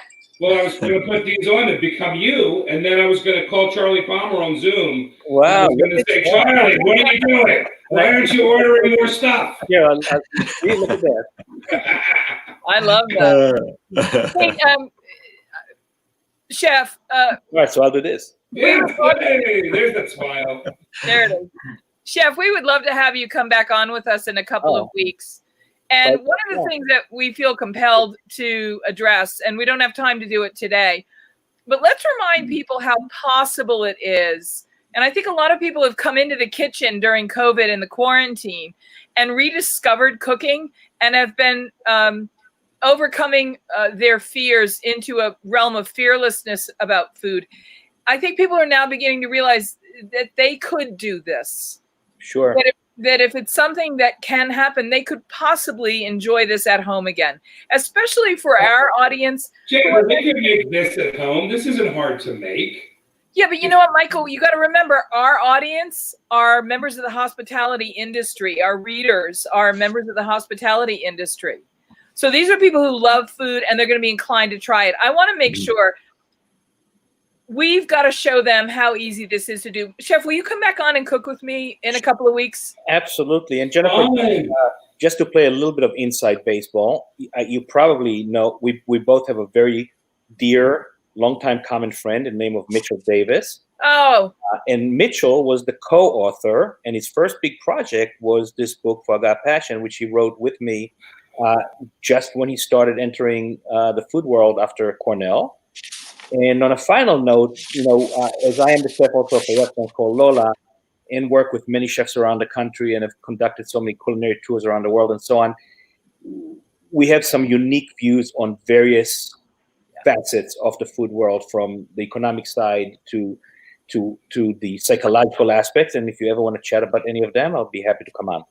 Well, I was going to put these on to become you, and then I was going to call Charlie Palmer on Zoom. Wow. I was going to say, Charlie, what are you doing? Why aren't you ordering more stuff? Yeah, look at that. I love that. Hey, Chef. All right, so I'll do this. Yeah, hey, there's that smile. There it is. Chef, we would love to have you come back on with us in a couple of weeks. And one of the things that we feel compelled to address, and we don't have time to do it today, but let's remind people how possible it is. And I think a lot of people have come into the kitchen during COVID and the quarantine and rediscovered cooking and have been overcoming their fears into a realm of fearlessness about food. I think people are now beginning to realize that they could do this. Sure. That if it's something that can happen, they could possibly enjoy this at home again, especially for our audience. Jay, we can make this at home. This isn't hard to make. Yeah, but you know what, Michael? You got to remember, our audience are members of the hospitality industry. Our readers are members of the hospitality industry. So these are people who love food, and they're going to be inclined to try it. I want to make sure we've got to show them how easy this is to do. Chef, will you come back on and cook with me in a couple of weeks? Absolutely. And Jennifer, just to play a little bit of inside baseball, you probably know we both have a very dear, longtime common friend in the name of Mitchell Davis. Oh. And Mitchell was the co-author, and his first big project was this book, Foie Gras Passion, which he wrote with me just when he started entering the food world after Cornell. And on a final note, as I am the chef also for a restaurant called Lola and work with many chefs around the country and have conducted so many culinary tours around the world and so on, we have some unique views on various facets of the food world, from the economic side to the psychological aspects. And if you ever want to chat about any of them, I'll be happy to come on.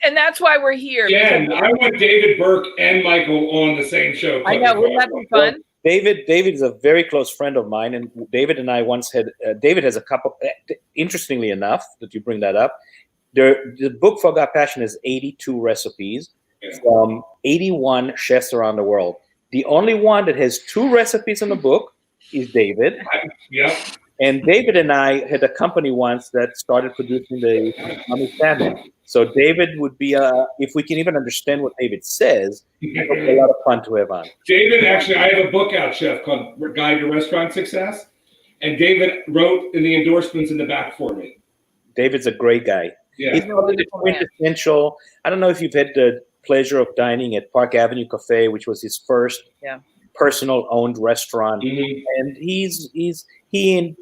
And that's why we're here. Yeah, I want David Burke and Michael on the same show. I know, wouldn't that be fun? David is a very close friend of mine, and David and I once had. David has a couple. Interestingly enough, that you bring that up, the book Foie Gras Passion has 82 recipes from 81 chefs around the world. The only one that has 2 recipes in the book is David. Yeah. And David and I had a company once that started producing the Mummy salmon. So David would be, if we can even understand what David says, it would be a lot of fun to have on. David, actually, I have a book out, Chef, called Guide to Restaurant Success. And David wrote in the endorsements in the back for me. David's a great guy. Yeah. He's probably the quintessential. I don't know if you've had the pleasure of dining at Park Avenue Cafe, which was his first personal owned restaurant. Mm-hmm. And he and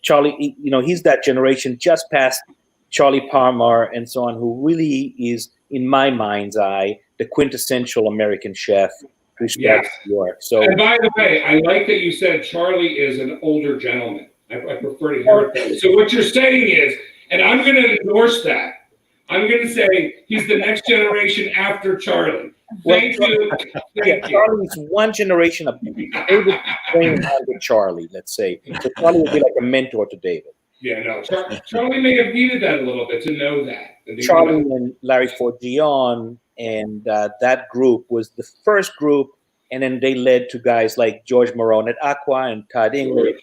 Charlie, he's that generation just past Charlie Palmer and so on, who really is, in my mind's eye, the quintessential American chef who started in New York. So, and by the way, I like that you said Charlie is an older gentleman. I prefer to hear it that way. So what you're saying is, and I'm going to endorse that, I'm going to say he's the next generation after Charlie. Thank you. Charlie's one generation of David trained under Charlie, let's say. So Charlie would be like a mentor to David. Yeah, no. Charlie may have needed that a little bit to know that. Charlie and Larry Forgione, and that group was the first group. And then they led to guys like George Morone at Aqua and Todd English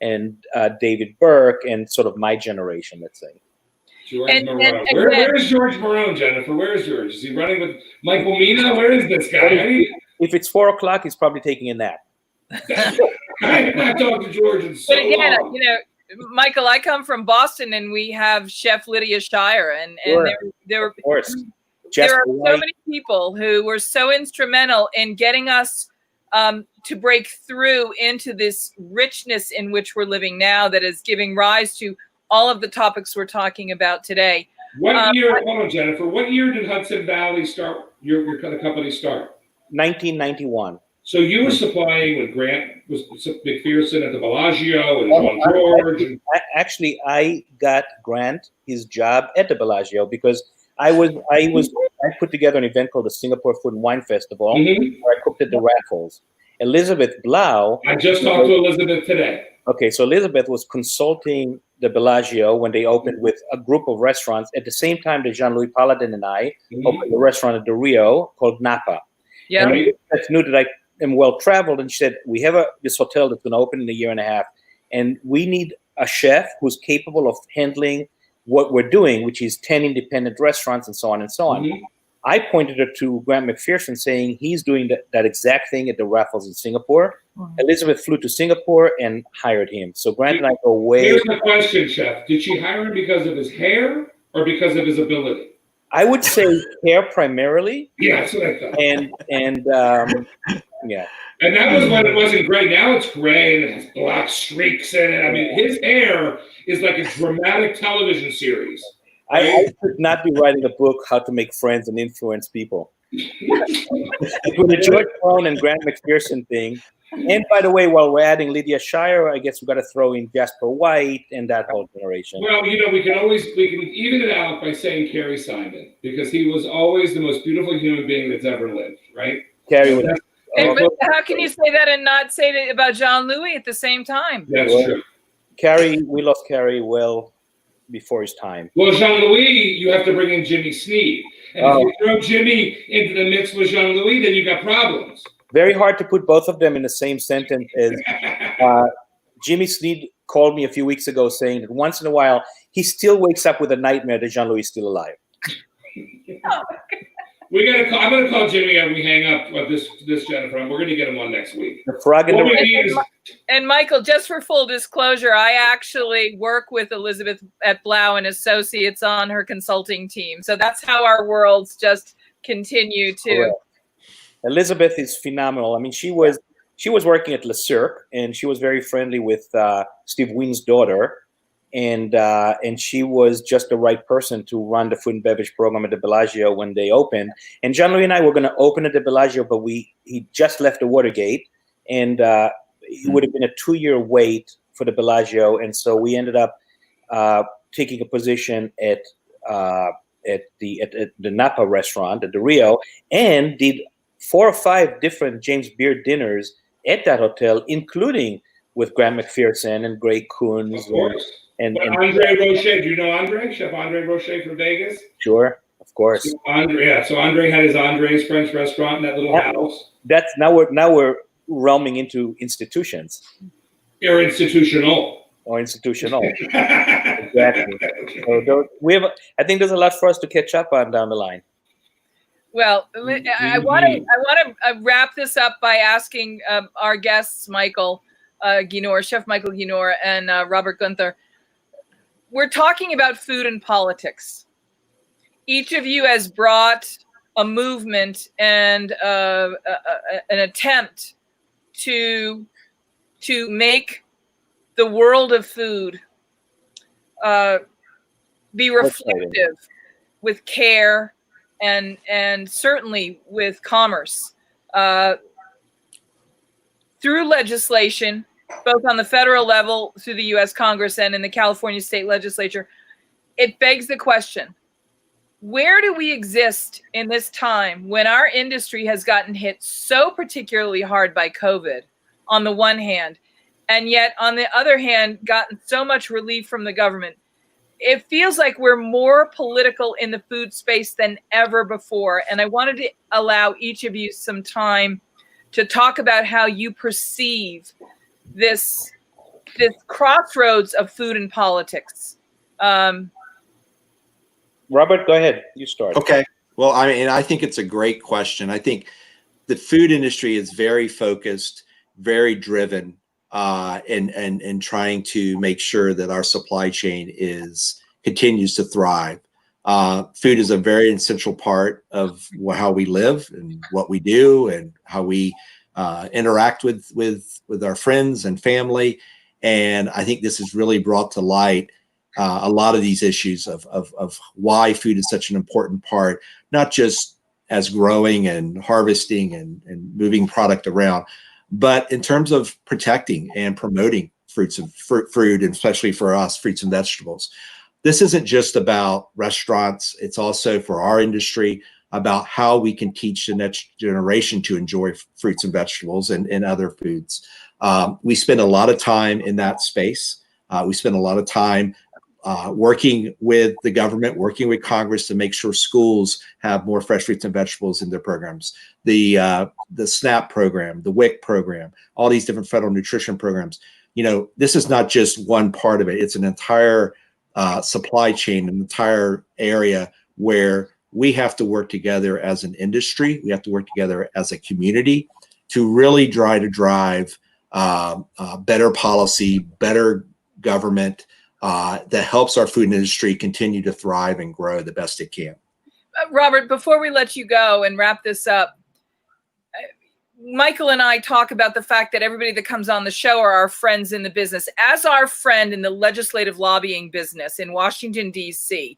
and David Burke and sort of my generation, let's say. George Morone. Where is George Morone, Jennifer? Where is George? Is he running with Michael Mina? Where is this guy? If it's 4 o'clock, he's probably taking a nap. I have not talked to George in so long. You know, Michael, I come from Boston, and we have Chef Lydia Shire, and there are so many people who were so instrumental in getting us to break through into this richness in which we're living now, that is giving rise to all of the topics we're talking about today. What year? Hold on, Jennifer. What year did Hudson Valley start? Your company start? 1991. So you were supplying when Grant was McPherson at the Bellagio and John George. Actually, I got Grant his job at the Bellagio because I put together an event called the Singapore Food and Wine Festival where I cooked at the raffles. Elizabeth Blau. I just talked to Elizabeth today. Okay, so Elizabeth was consulting the Bellagio when they opened with a group of restaurants. At the same time that Jean-Louis Paladin and I opened a restaurant at the Rio called Napa. Yeah. And I knew that I am well-traveled, and she said, we have this hotel that's going to open in a year and a half, and we need a chef who's capable of handling what we're doing, which is 10 independent restaurants and so on and so on. I pointed her to Grant McPherson, saying he's doing that exact thing at the Raffles in Singapore. Elizabeth flew to Singapore and hired him. So Grant and I go way. Here's the question, Chef. Did she hire him because of his hair or because of his ability? I would say hair primarily. Yeah, that's what I thought. And yeah. And that was when it wasn't gray. Now it's gray and it has black streaks in it. I mean, his hair is like a dramatic television series. I could not be writing a book, How to Make Friends and Influence People. With the George Morone and Grant McPherson thing. And by the way, while we're adding Lydia Shire, I guess we've got to throw in Jasper White and that whole generation. Well, you know, we can even it out by saying Carrie Simon, because he was always the most beautiful human being that's ever lived, right? Carrie was. But how can you say that and not say that about Jean-Louis at the same time? That's true. Carrie, we lost Carrie well before his time. Well, Jean-Louis, you have to bring in Jimmy Sneed. And if you throw Jimmy into the mix with Jean-Louis, then you got problems. Very hard to put both of them in the same sentence. As Jimmy Sneed called me a few weeks ago saying that once in a while, he still wakes up with a nightmare that Jean-Louis is still alive. I'm going to call Jimmy and we hang up with this Jennifer. We're going to get him on next week. The frog in the And Michael, just for full disclosure, I actually work with Elizabeth at Blau and Associates on her consulting team. So that's how our worlds just continue to. Correct. Elizabeth is phenomenal. I mean, she was working at Le Cirque, and she was very friendly with Steve Wynn's daughter, and she was just the right person to run the food and beverage program at the Bellagio when they opened. And Jean-Louis and I were going to open at the Bellagio, but he just left the Watergate, and it would have been a 2-year wait for the Bellagio, and so we ended up taking a position at the Napa restaurant at the Rio, and did 4 or 5 different James Beard dinners at that hotel, including with Grant McPherson and Greg Coons. Of course. And Andre Rocher. Do you know Andre? Chef Andre Rocher from Vegas? Sure, of course. So Andre had his Andre's French restaurant in that little house. That's now we're roaming into institutions. Or institutional. Exactly. So I think there's a lot for us to catch up on down the line. Well, I want to wrap this up by asking our guests, Michael Guenther, Chef Michael Guenther, and Robert Gunther. We're talking about food and politics. Each of you has brought a movement and an attempt to make the world of food be reflective with care and certainly with commerce through legislation, both on the federal level through the U.S. Congress and in the California state legislature. It begs the question, where do we exist in this time when our industry has gotten hit so particularly hard by COVID on the one hand, and yet on the other hand, gotten so much relief from the government? it feels like we're more political in the food space than ever before. And I wanted to allow each of you some time to talk about how you perceive this crossroads of food and politics. Robert, go ahead. You start. Okay. Well, I mean, I think it's a great question. I think the food industry is very focused, very driven, and trying to make sure that our supply chain continues to thrive. Food is a very essential part of how we live and what we do and how we interact with our friends and family. And I think this has really brought to light a lot of these issues of why food is such an important part, not just as growing and harvesting and moving product around, but in terms of protecting and promoting fruit, and especially for us, fruits and vegetables. This isn't just about restaurants. It's also for our industry about how we can teach the next generation to enjoy fruits and vegetables and other foods. We spend a lot of time in that space. We spend a lot of time working with the government, working with Congress to make sure schools have more fresh fruits and vegetables in their programs. The SNAP program, the WIC program, all these different federal nutrition programs. You know, this is not just one part of it. It's an entire supply chain, an entire area where we have to work together as an industry. We have to work together as a community to really try to drive better policy, better government, that helps our food industry continue to thrive and grow the best it can. Robert, before we let you go and wrap this up, Michael and I talk about the fact that everybody that comes on the show are our friends in the business. As our friend in the legislative lobbying business in Washington, D.C.,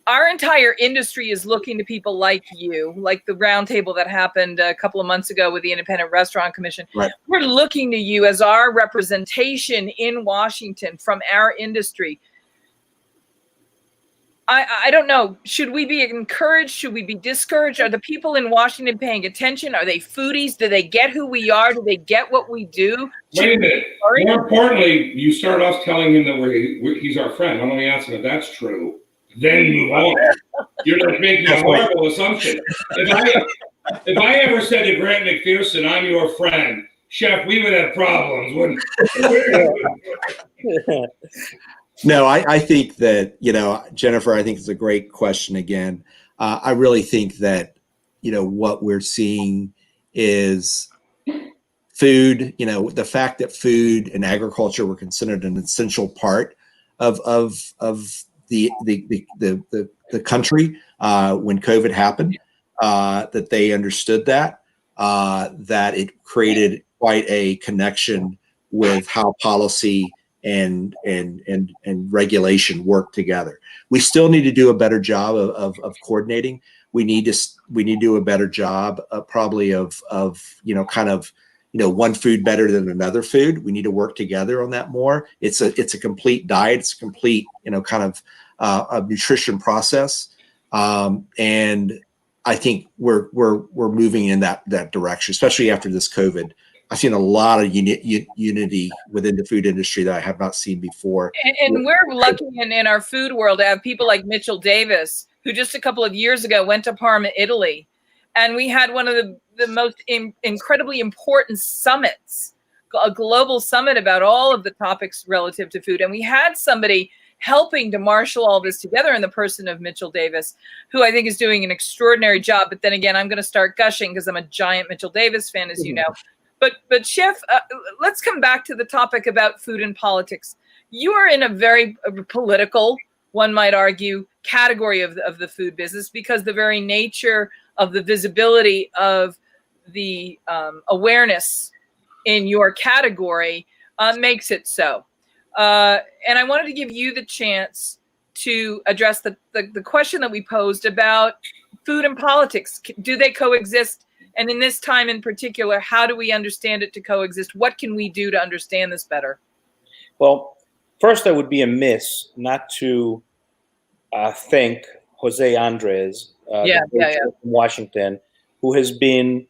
our entire industry is looking to people like you, like the roundtable that happened a couple of months ago with the Independent Restaurant Commission. Right. We're looking to you as our representation in Washington from our industry. I don't know. Should we be encouraged? Should we be discouraged? Are the people in Washington paying attention? Are they foodies? Do they get who we are? Do they get what we do? Wait a minute. More importantly, you start off telling him that he's our friend. I'm only asking if that's true. Then move on. You're like making a horrible assumption. If I ever said to Grant McPherson, I'm your friend, Chef, we would have problems, wouldn't we? No, I think that, Jennifer, I think it's a great question again. I really think that, what we're seeing is food, the fact that food and agriculture were considered an essential part of the country when COVID happened, that they understood that it created quite a connection with how policy and regulation work together. We still need to do a better job of coordinating. We need to do a better job probably of one food better than another food. We need to work together on that more. It's a complete diet. It's a complete a nutrition process, and I think we're moving in that direction, especially after this COVID. I've seen a lot of unity within the food industry that I have not seen before. And we're lucky in our food world to have people like Mitchell Davis, who just a couple of years ago went to Parma, Italy. And we had one of the most incredibly important summits, a global summit about all of the topics relative to food. And we had somebody helping to marshal all this together in the person of Mitchell Davis, who I think is doing an extraordinary job. But then again, I'm going to start gushing because I'm a giant Mitchell Davis fan, as you know. But Chef, let's come back to the topic about food and politics. You are in a very political, one might argue, category of the food business because the very nature of the visibility of the awareness in your category makes it so. And I wanted to give you the chance to address the question that we posed about food and politics. Do they coexist? And in this time in particular, how do we understand it to coexist? What can we do to understand this better? Well, first, I would be amiss not to thank Jose Andres from Washington, who has been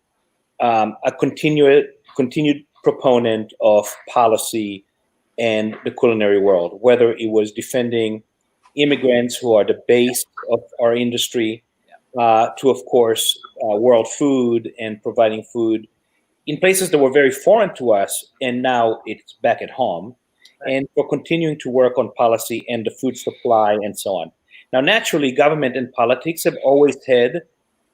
a continued proponent of policy and the culinary world, whether it was defending immigrants who are the base of our industry, to, of course, world food and providing food in places that were very foreign to us, and now it's back at home. And we're continuing to work on policy and the food supply and so on. Now, naturally, government and politics have always had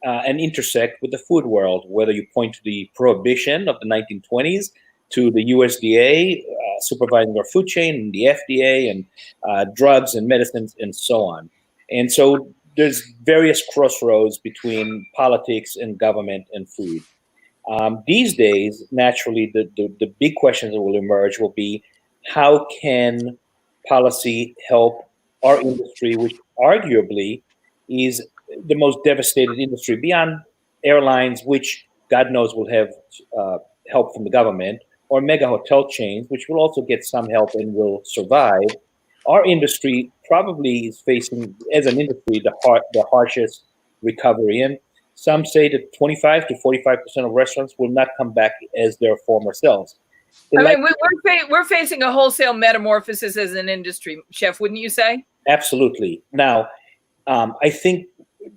an intersect with the food world, whether you point to the prohibition of the 1920s, to the USDA supervising our food chain, and the FDA, and drugs and medicines and so on. And so there's various crossroads between politics and government and food. These days, naturally, the big questions that will emerge will be, how can policy help our industry, which arguably is the most devastated industry beyond airlines, which God knows will have help from the government, or mega hotel chains, which will also get some help and will survive. Our industry probably is facing, as an industry, the harshest recovery. And some say that 25 to 45% of restaurants will not come back as their former selves. We're facing a wholesale metamorphosis as an industry, Chef, wouldn't you say? Absolutely. Now, I think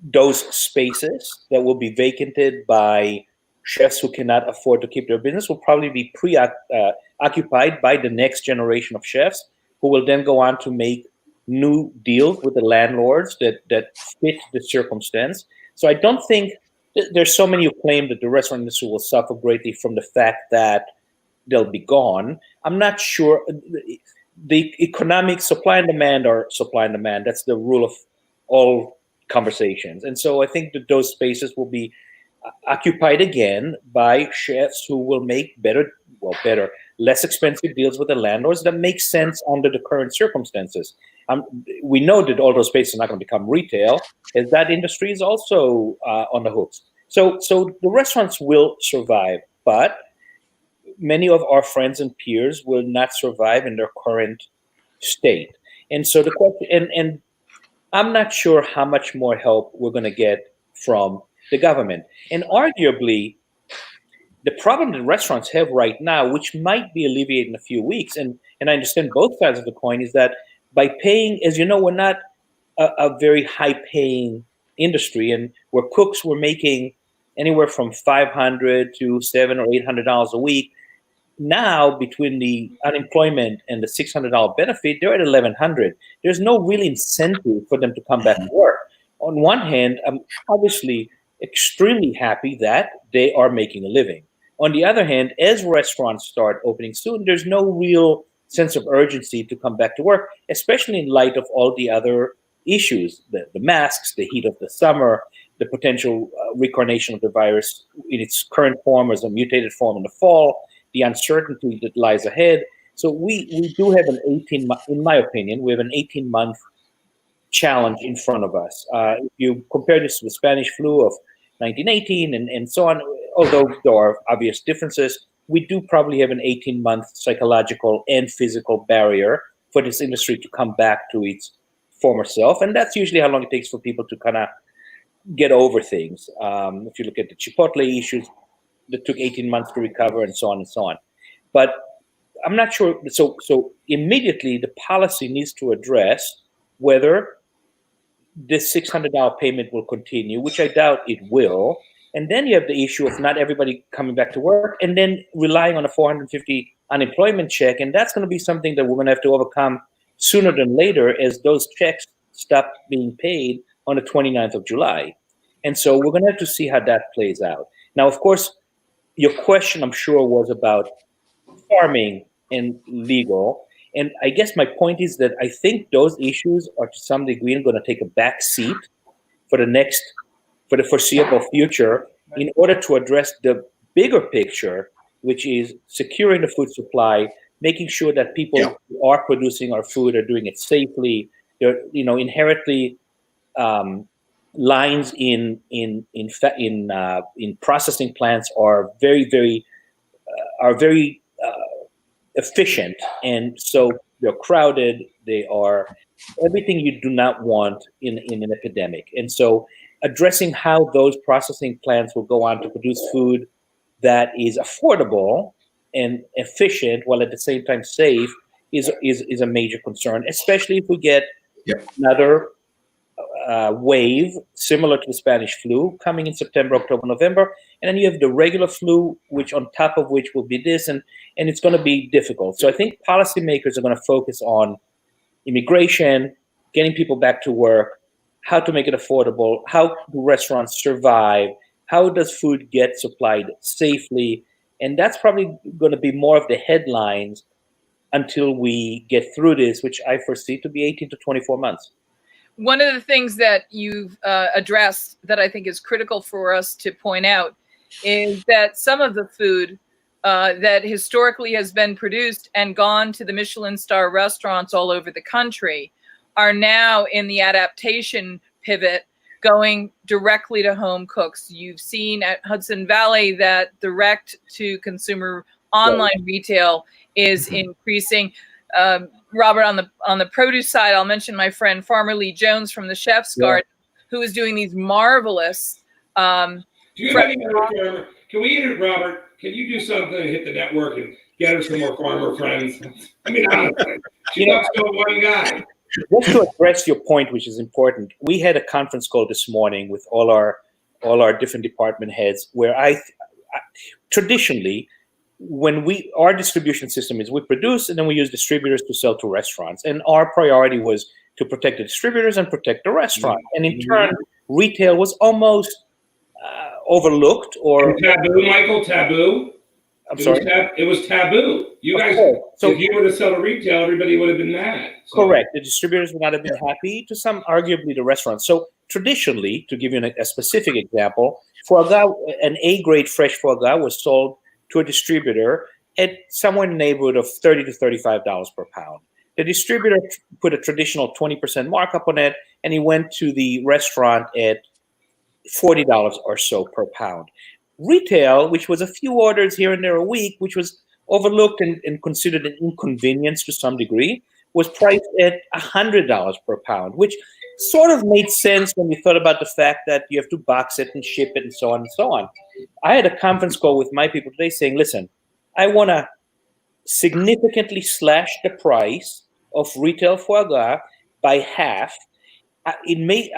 those spaces that will be vacated by chefs who cannot afford to keep their business will probably be occupied by the next generation of chefs, who will then go on to make new deals with the landlords that fit the circumstance. So I don't think there's so many who claim that the restaurant industry will suffer greatly from the fact that they'll be gone. I'm not sure. The economic supply and demand are supply and demand. That's the rule of all conversations. And so I think that those spaces will be occupied again by chefs who will make less expensive deals with the landlords that make sense under the current circumstances. We know that all those spaces are not going to become retail, as that industry is also on the hooks. So the restaurants will survive, but many of our friends and peers will not survive in their current state. And so the question, and I'm not sure how much more help we're going to get from the government. And arguably, the problem that restaurants have right now, which might be alleviated in a few weeks, and I understand both sides of the coin, is that by paying, as you know, we're not a very high-paying industry, and where cooks were making anywhere from $500 to $700 or $800 a week. Now, between the unemployment and the $600 benefit, they're at $1,100. There's no real incentive for them to come back to work. On one hand, I'm obviously extremely happy that they are making a living. On the other hand, as restaurants start opening soon, there's no real sense of urgency to come back to work, especially in light of all the other issues, the masks, the heat of the summer, the potential reincarnation of the virus in its current form as a mutated form in the fall, the uncertainty that lies ahead. So we do have in my opinion, we have an 18-month challenge in front of us. If you compare this to the Spanish flu of 1918 and so on, although there are obvious differences, we do probably have an 18-month psychological and physical barrier for this industry to come back to its former self. And that's usually how long it takes for people to kind of get over things. If you look at the Chipotle issues, that took 18 months to recover, and so on and so on. But I'm not sure. So immediately, the policy needs to address whether this $600 payment will continue, which I doubt it will. And then you have the issue of not everybody coming back to work, and then relying on a $450 unemployment check. And that's going to be something that we're going to have to overcome sooner than later, as those checks stop being paid on the 29th of July. And so we're going to have to see how that plays out. Now, of course, your question, I'm sure, was about farming and legal. And I guess my point is that I think those issues are to some degree going to take a back seat for the foreseeable future, in order to address the bigger picture, which is securing the food supply, making sure that people who are producing our food are doing it safely. They're, inherently lines in processing plants are very efficient, and so they're crowded. They are everything you do not want in an epidemic. And so addressing how those processing plants will go on to produce food that is affordable and efficient while at the same time safe is a major concern, especially if we get another wave similar to the Spanish flu coming in September, October, November, and then you have the regular flu, which on top of which will be this, and it's going to be difficult. So I think policymakers are going to focus on immigration, getting people back to work, how to make it affordable, how do restaurants survive, how does food get supplied safely, and that's probably going to be more of the headlines until we get through this, which I foresee to be 18 to 24 months. One of the things that you've addressed that I think is critical for us to point out is that some of the food that historically has been produced and gone to the Michelin star restaurants all over the country are now in the adaptation pivot going directly to home cooks. You've seen at Hudson Valley that direct to consumer online retail is increasing. Robert, on the produce side, I'll mention my friend Farmer Lee Jones from the Chef's Garden, who is doing these marvelous. Do you have any other farmer? Can we get it, Robert? Can you do something to hit the network and get her some more farmer friends? I mean, honestly, she loves to one guy. Just to address your point, which is important, we had a conference call this morning with all our different department heads, where I traditionally, when our distribution system is we produce and then we use distributors to sell to restaurants, and our priority was to protect the distributors and protect the restaurant, and in turn, retail was almost overlooked or taboo. Michael, taboo. I'm sorry. It was taboo. You guys, so if you were to sell to retail, everybody would have been mad. So. Correct. The distributors would not have been happy. To some, arguably, the restaurants. So traditionally, to give you a specific example, foie gras, an A-grade fresh foie gras was sold to a distributor at somewhere in the neighborhood of $30 to $35 per pound. The distributor put a traditional 20% markup on it, and he went to the restaurant at $40 or so per pound. Retail, which was a few orders here and there a week, which was overlooked and considered an inconvenience to some degree, was priced at $100 per pound, which sort of made sense when we thought about the fact that you have to box it and ship it and so on and so on. I had a conference call with my people today saying, listen, I want to significantly slash the price of retail foie gras by half. I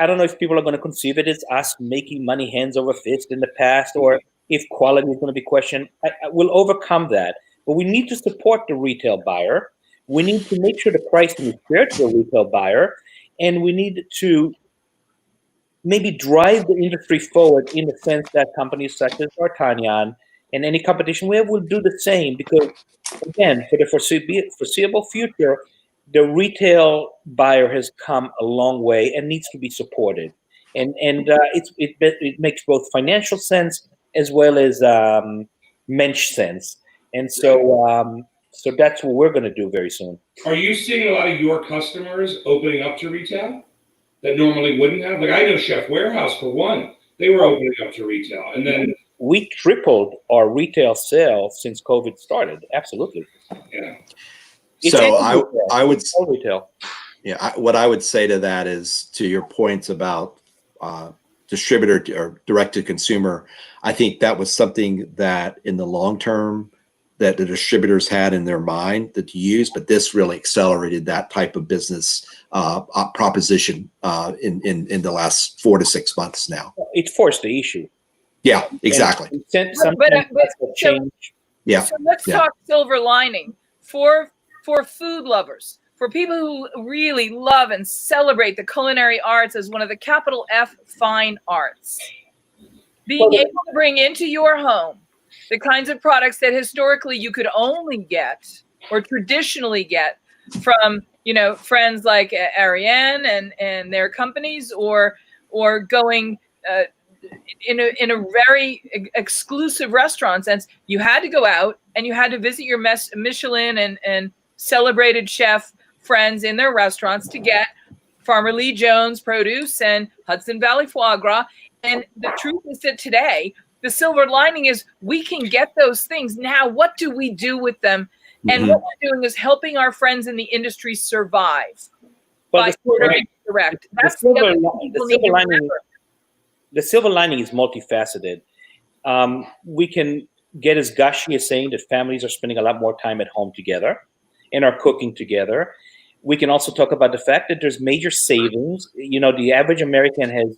don't know if people are going to conceive it as us making money hands over fist in the past, or if quality is going to be questioned. I will overcome that. But we need to support the retail buyer. We need to make sure the pricing is fair to the retail buyer. And we need to maybe drive the industry forward in the sense that companies such as D'Artagnan and any competition we have will do the same. Because, again, for the foreseeable future, the retail buyer has come a long way and needs to be supported, and it makes both financial sense as well as mensch sense, and so that's what we're going to do very soon. Are you seeing a lot of your customers opening up to retail that normally wouldn't have? Like I know Chef Warehouse for one, they were opening up to retail, and then we tripled our retail sales since COVID started. Absolutely. Yeah. So I would retail. Yeah, what I would say to that is, to your points about distributor or direct to consumer, I think that was something that in the long term that the distributors had in their mind that to use, but this really accelerated that type of business proposition in the last 4 to 6 months now. It forced the issue. Yeah, exactly. So let's talk silver lining for food lovers, for people who really love and celebrate the culinary arts as one of the capital F fine arts. Being able to bring into your home the kinds of products that historically you could only get or traditionally get from, friends like Ariane and their companies, or going in a very exclusive restaurants, and you had to go out and you had to visit your Michelin and celebrated chef friends in their restaurants to get Farmer Lee Jones produce and Hudson Valley foie gras. And the truth is that today, the silver lining is we can get those things. Now, what do we do with them? And what we're doing is helping our friends in the industry survive. Well, direct. That's the silver lining is multifaceted. We can get as gushy as saying that families are spending a lot more time at home together and are cooking together. We can also talk about the fact that there's major savings. The average American has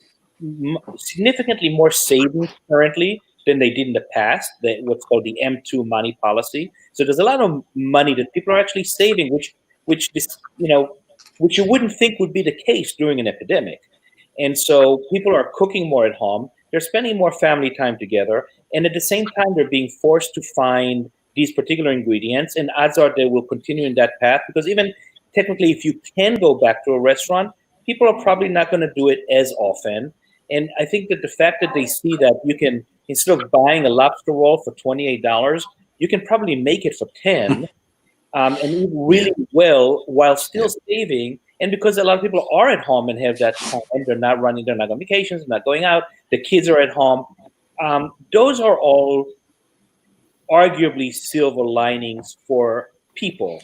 significantly more savings currently than they did in the past. What's called the M2 money policy. So there's a lot of money that people are actually saving, which you wouldn't think would be the case during an epidemic. And so people are cooking more at home. They're spending more family time together. And at the same time, they're being forced to find these particular ingredients. And odds are they will continue in that path, because even technically, if you can go back to a restaurant, people are probably not going to do it as often. And I think that the fact that they see that you can, instead of buying a lobster roll for $28, you can probably make it for 10 and eat really well while still saving. And because a lot of people are at home and have that time, they're not on vacations, they're not going out, the kids are at home. Those are all arguably silver linings for people.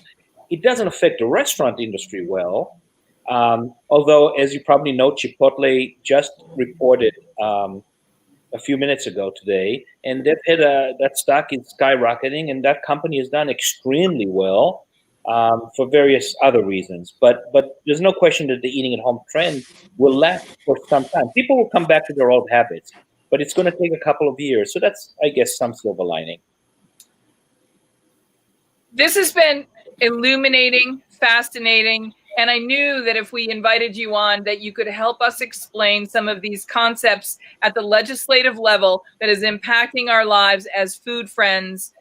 It doesn't affect the restaurant industry well. Although, as you probably know, Chipotle just reported a few minutes ago today, and they've had that stock is skyrocketing, and that company has done extremely well for various other reasons. But there's no question that the eating at home trend will last for some time. People will come back to their old habits, but it's going to take a couple of years. So that's, I guess, some silver lining. This has been illuminating, fascinating. And I knew that if we invited you on, that you could help us explain some of these concepts at the legislative level that is impacting our lives as food friends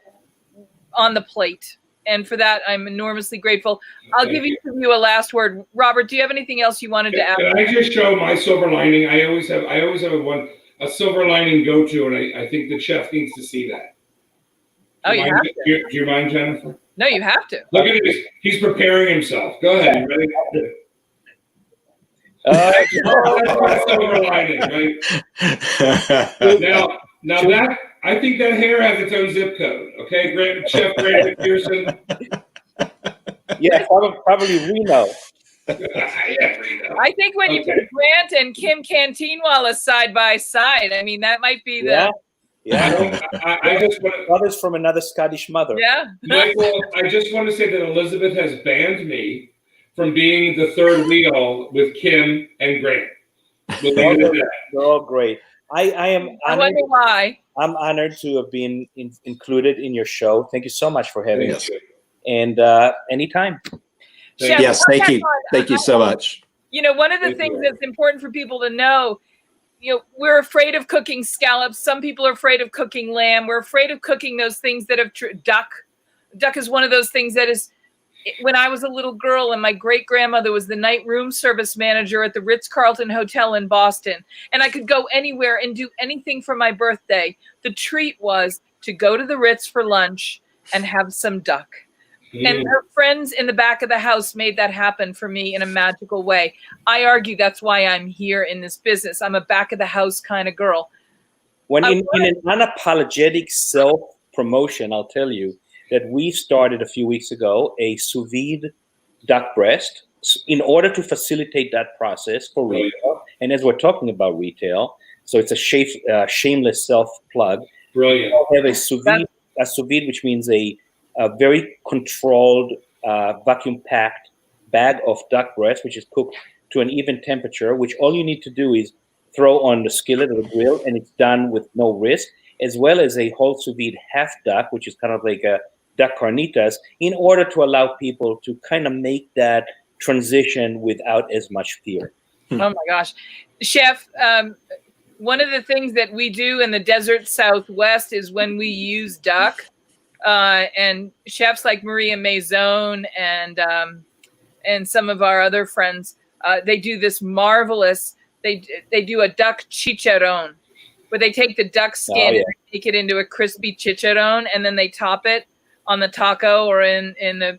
on the plate. And for that, I'm enormously grateful. I'll give you a last word. Robert, do you have anything else you wanted to add? Can I just show my silver lining? I always have a silver lining go-to, and I think the chef needs to see that. Oh, you have to. Do you mind, Jennifer? No, you have to. Look at this. He's preparing himself. Go ahead. You ready? That's my silver lining, right? Now that, I think that hair has its own zip code. Okay, Chef Brandon Pearson. Yeah, probably Reno. Yeah, Reno. I think when you put Grant and Kim Cantinwalla side by side, I mean, that might be the... Yeah, I just want to, brothers from another Scottish mother. Yeah. Michael, I just want to say that Elizabeth has banned me from being the third wheel with Kim and Grant. They're all great. I am honored. I wonder why. I'm honored to have been included in your show. Thank you so much for having us. And anytime. Chef, yes, thank you. Thank you so much. One of the things that's important for people to know, we're afraid of cooking scallops. Some people are afraid of cooking lamb. We're afraid of cooking those things that have duck. Duck is one of those things that is, when I was a little girl and my great grandmother was the night room service manager at the Ritz-Carlton Hotel in Boston, and I could go anywhere and do anything for my birthday. The treat was to go to the Ritz for lunch and have some duck. And her friends in the back of the house made that happen for me in a magical way. I argue that's why I'm here in this business. I'm a back of the house kind of girl. When in an unapologetic self-promotion, I'll tell you that we started a few weeks ago a sous vide duck breast in order to facilitate that process for retail. And as we're talking about retail, so it's a shameless self-plug. Brilliant. We have a sous vide, which means a very controlled, vacuum-packed bag of duck breast, which is cooked to an even temperature, which all you need to do is throw on the skillet or the grill, and it's done with no risk, as well as a whole sous vide half duck, which is kind of like a duck carnitas, in order to allow people to kind of make that transition without as much fear. Oh, my gosh. Chef, one of the things that we do in the desert Southwest is when we use duck, and chefs like Maria Maison and some of our other friends, they do this marvelous, they do a duck chicharron, where they take the duck skin and make it into a crispy chicharron, and then they top it on the taco or in the...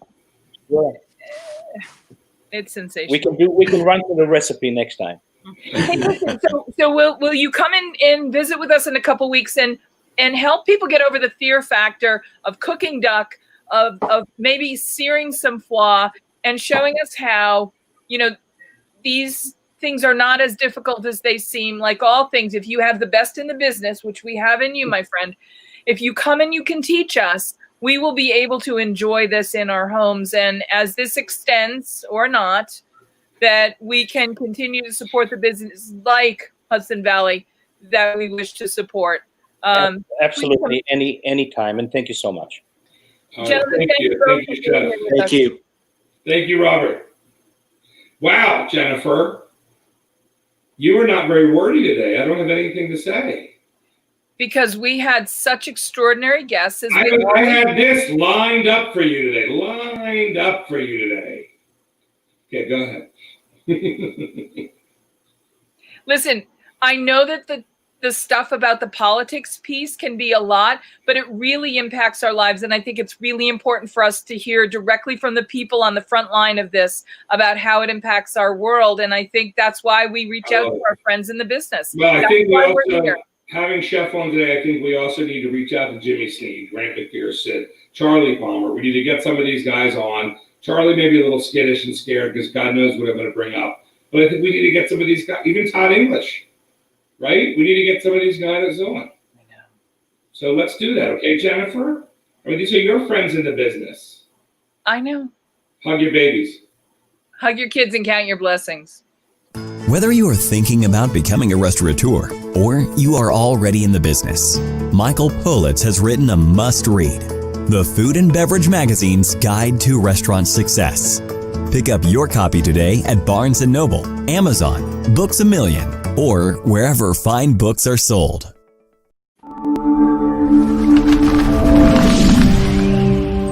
Yeah. It's sensational. We can run through the recipe next time. Hey, listen, so will you come in and visit with us in a couple weeks and help people get over the fear factor of cooking duck, of maybe searing some foie, and showing us how, these things are not as difficult as they seem. Like all things, if you have the best in the business, which we have in you, my friend, if you come and you can teach us, we will be able to enjoy this in our homes. And as this extends or not, that we can continue to support the business like Hudson Valley that we wish to support. Absolutely, any time, and thank you so much. Gentlemen, thank you. Thank you, Jeff. Thank you. Thank you, Robert. Wow, Jennifer, you were not very wordy today. I don't have anything to say. Because we had such extraordinary guests. I had this lined up for you today. Lined up for you today. Okay, go ahead. Listen, I know that the stuff about the politics piece can be a lot, but it really impacts our lives. And I think it's really important for us to hear directly from the people on the front line of this about how it impacts our world. And I think that's why we reach out to our friends in the business. Well, that's I think we why also, we're here. having Chef on today, I think we also need to reach out to Jimmy Sneed, Grant McPherson, Charlie Palmer. We need to get some of these guys on. Charlie may be a little skittish and scared because God knows what I'm going to bring up. But I think we need to get some of these guys, even Todd English, right? We need to get some of these guys on. I know. So let's do that, okay, Jennifer? I mean, these are your friends in the business. I know. Hug your babies. Hug your kids and count your blessings. Whether you are thinking about becoming a restaurateur or you are already in the business, Michael Politz has written a must-read, The Food and Beverage Magazine's Guide to Restaurant Success. Pick up your copy today at Barnes & Noble, Amazon, Books A Million, or wherever fine books are sold.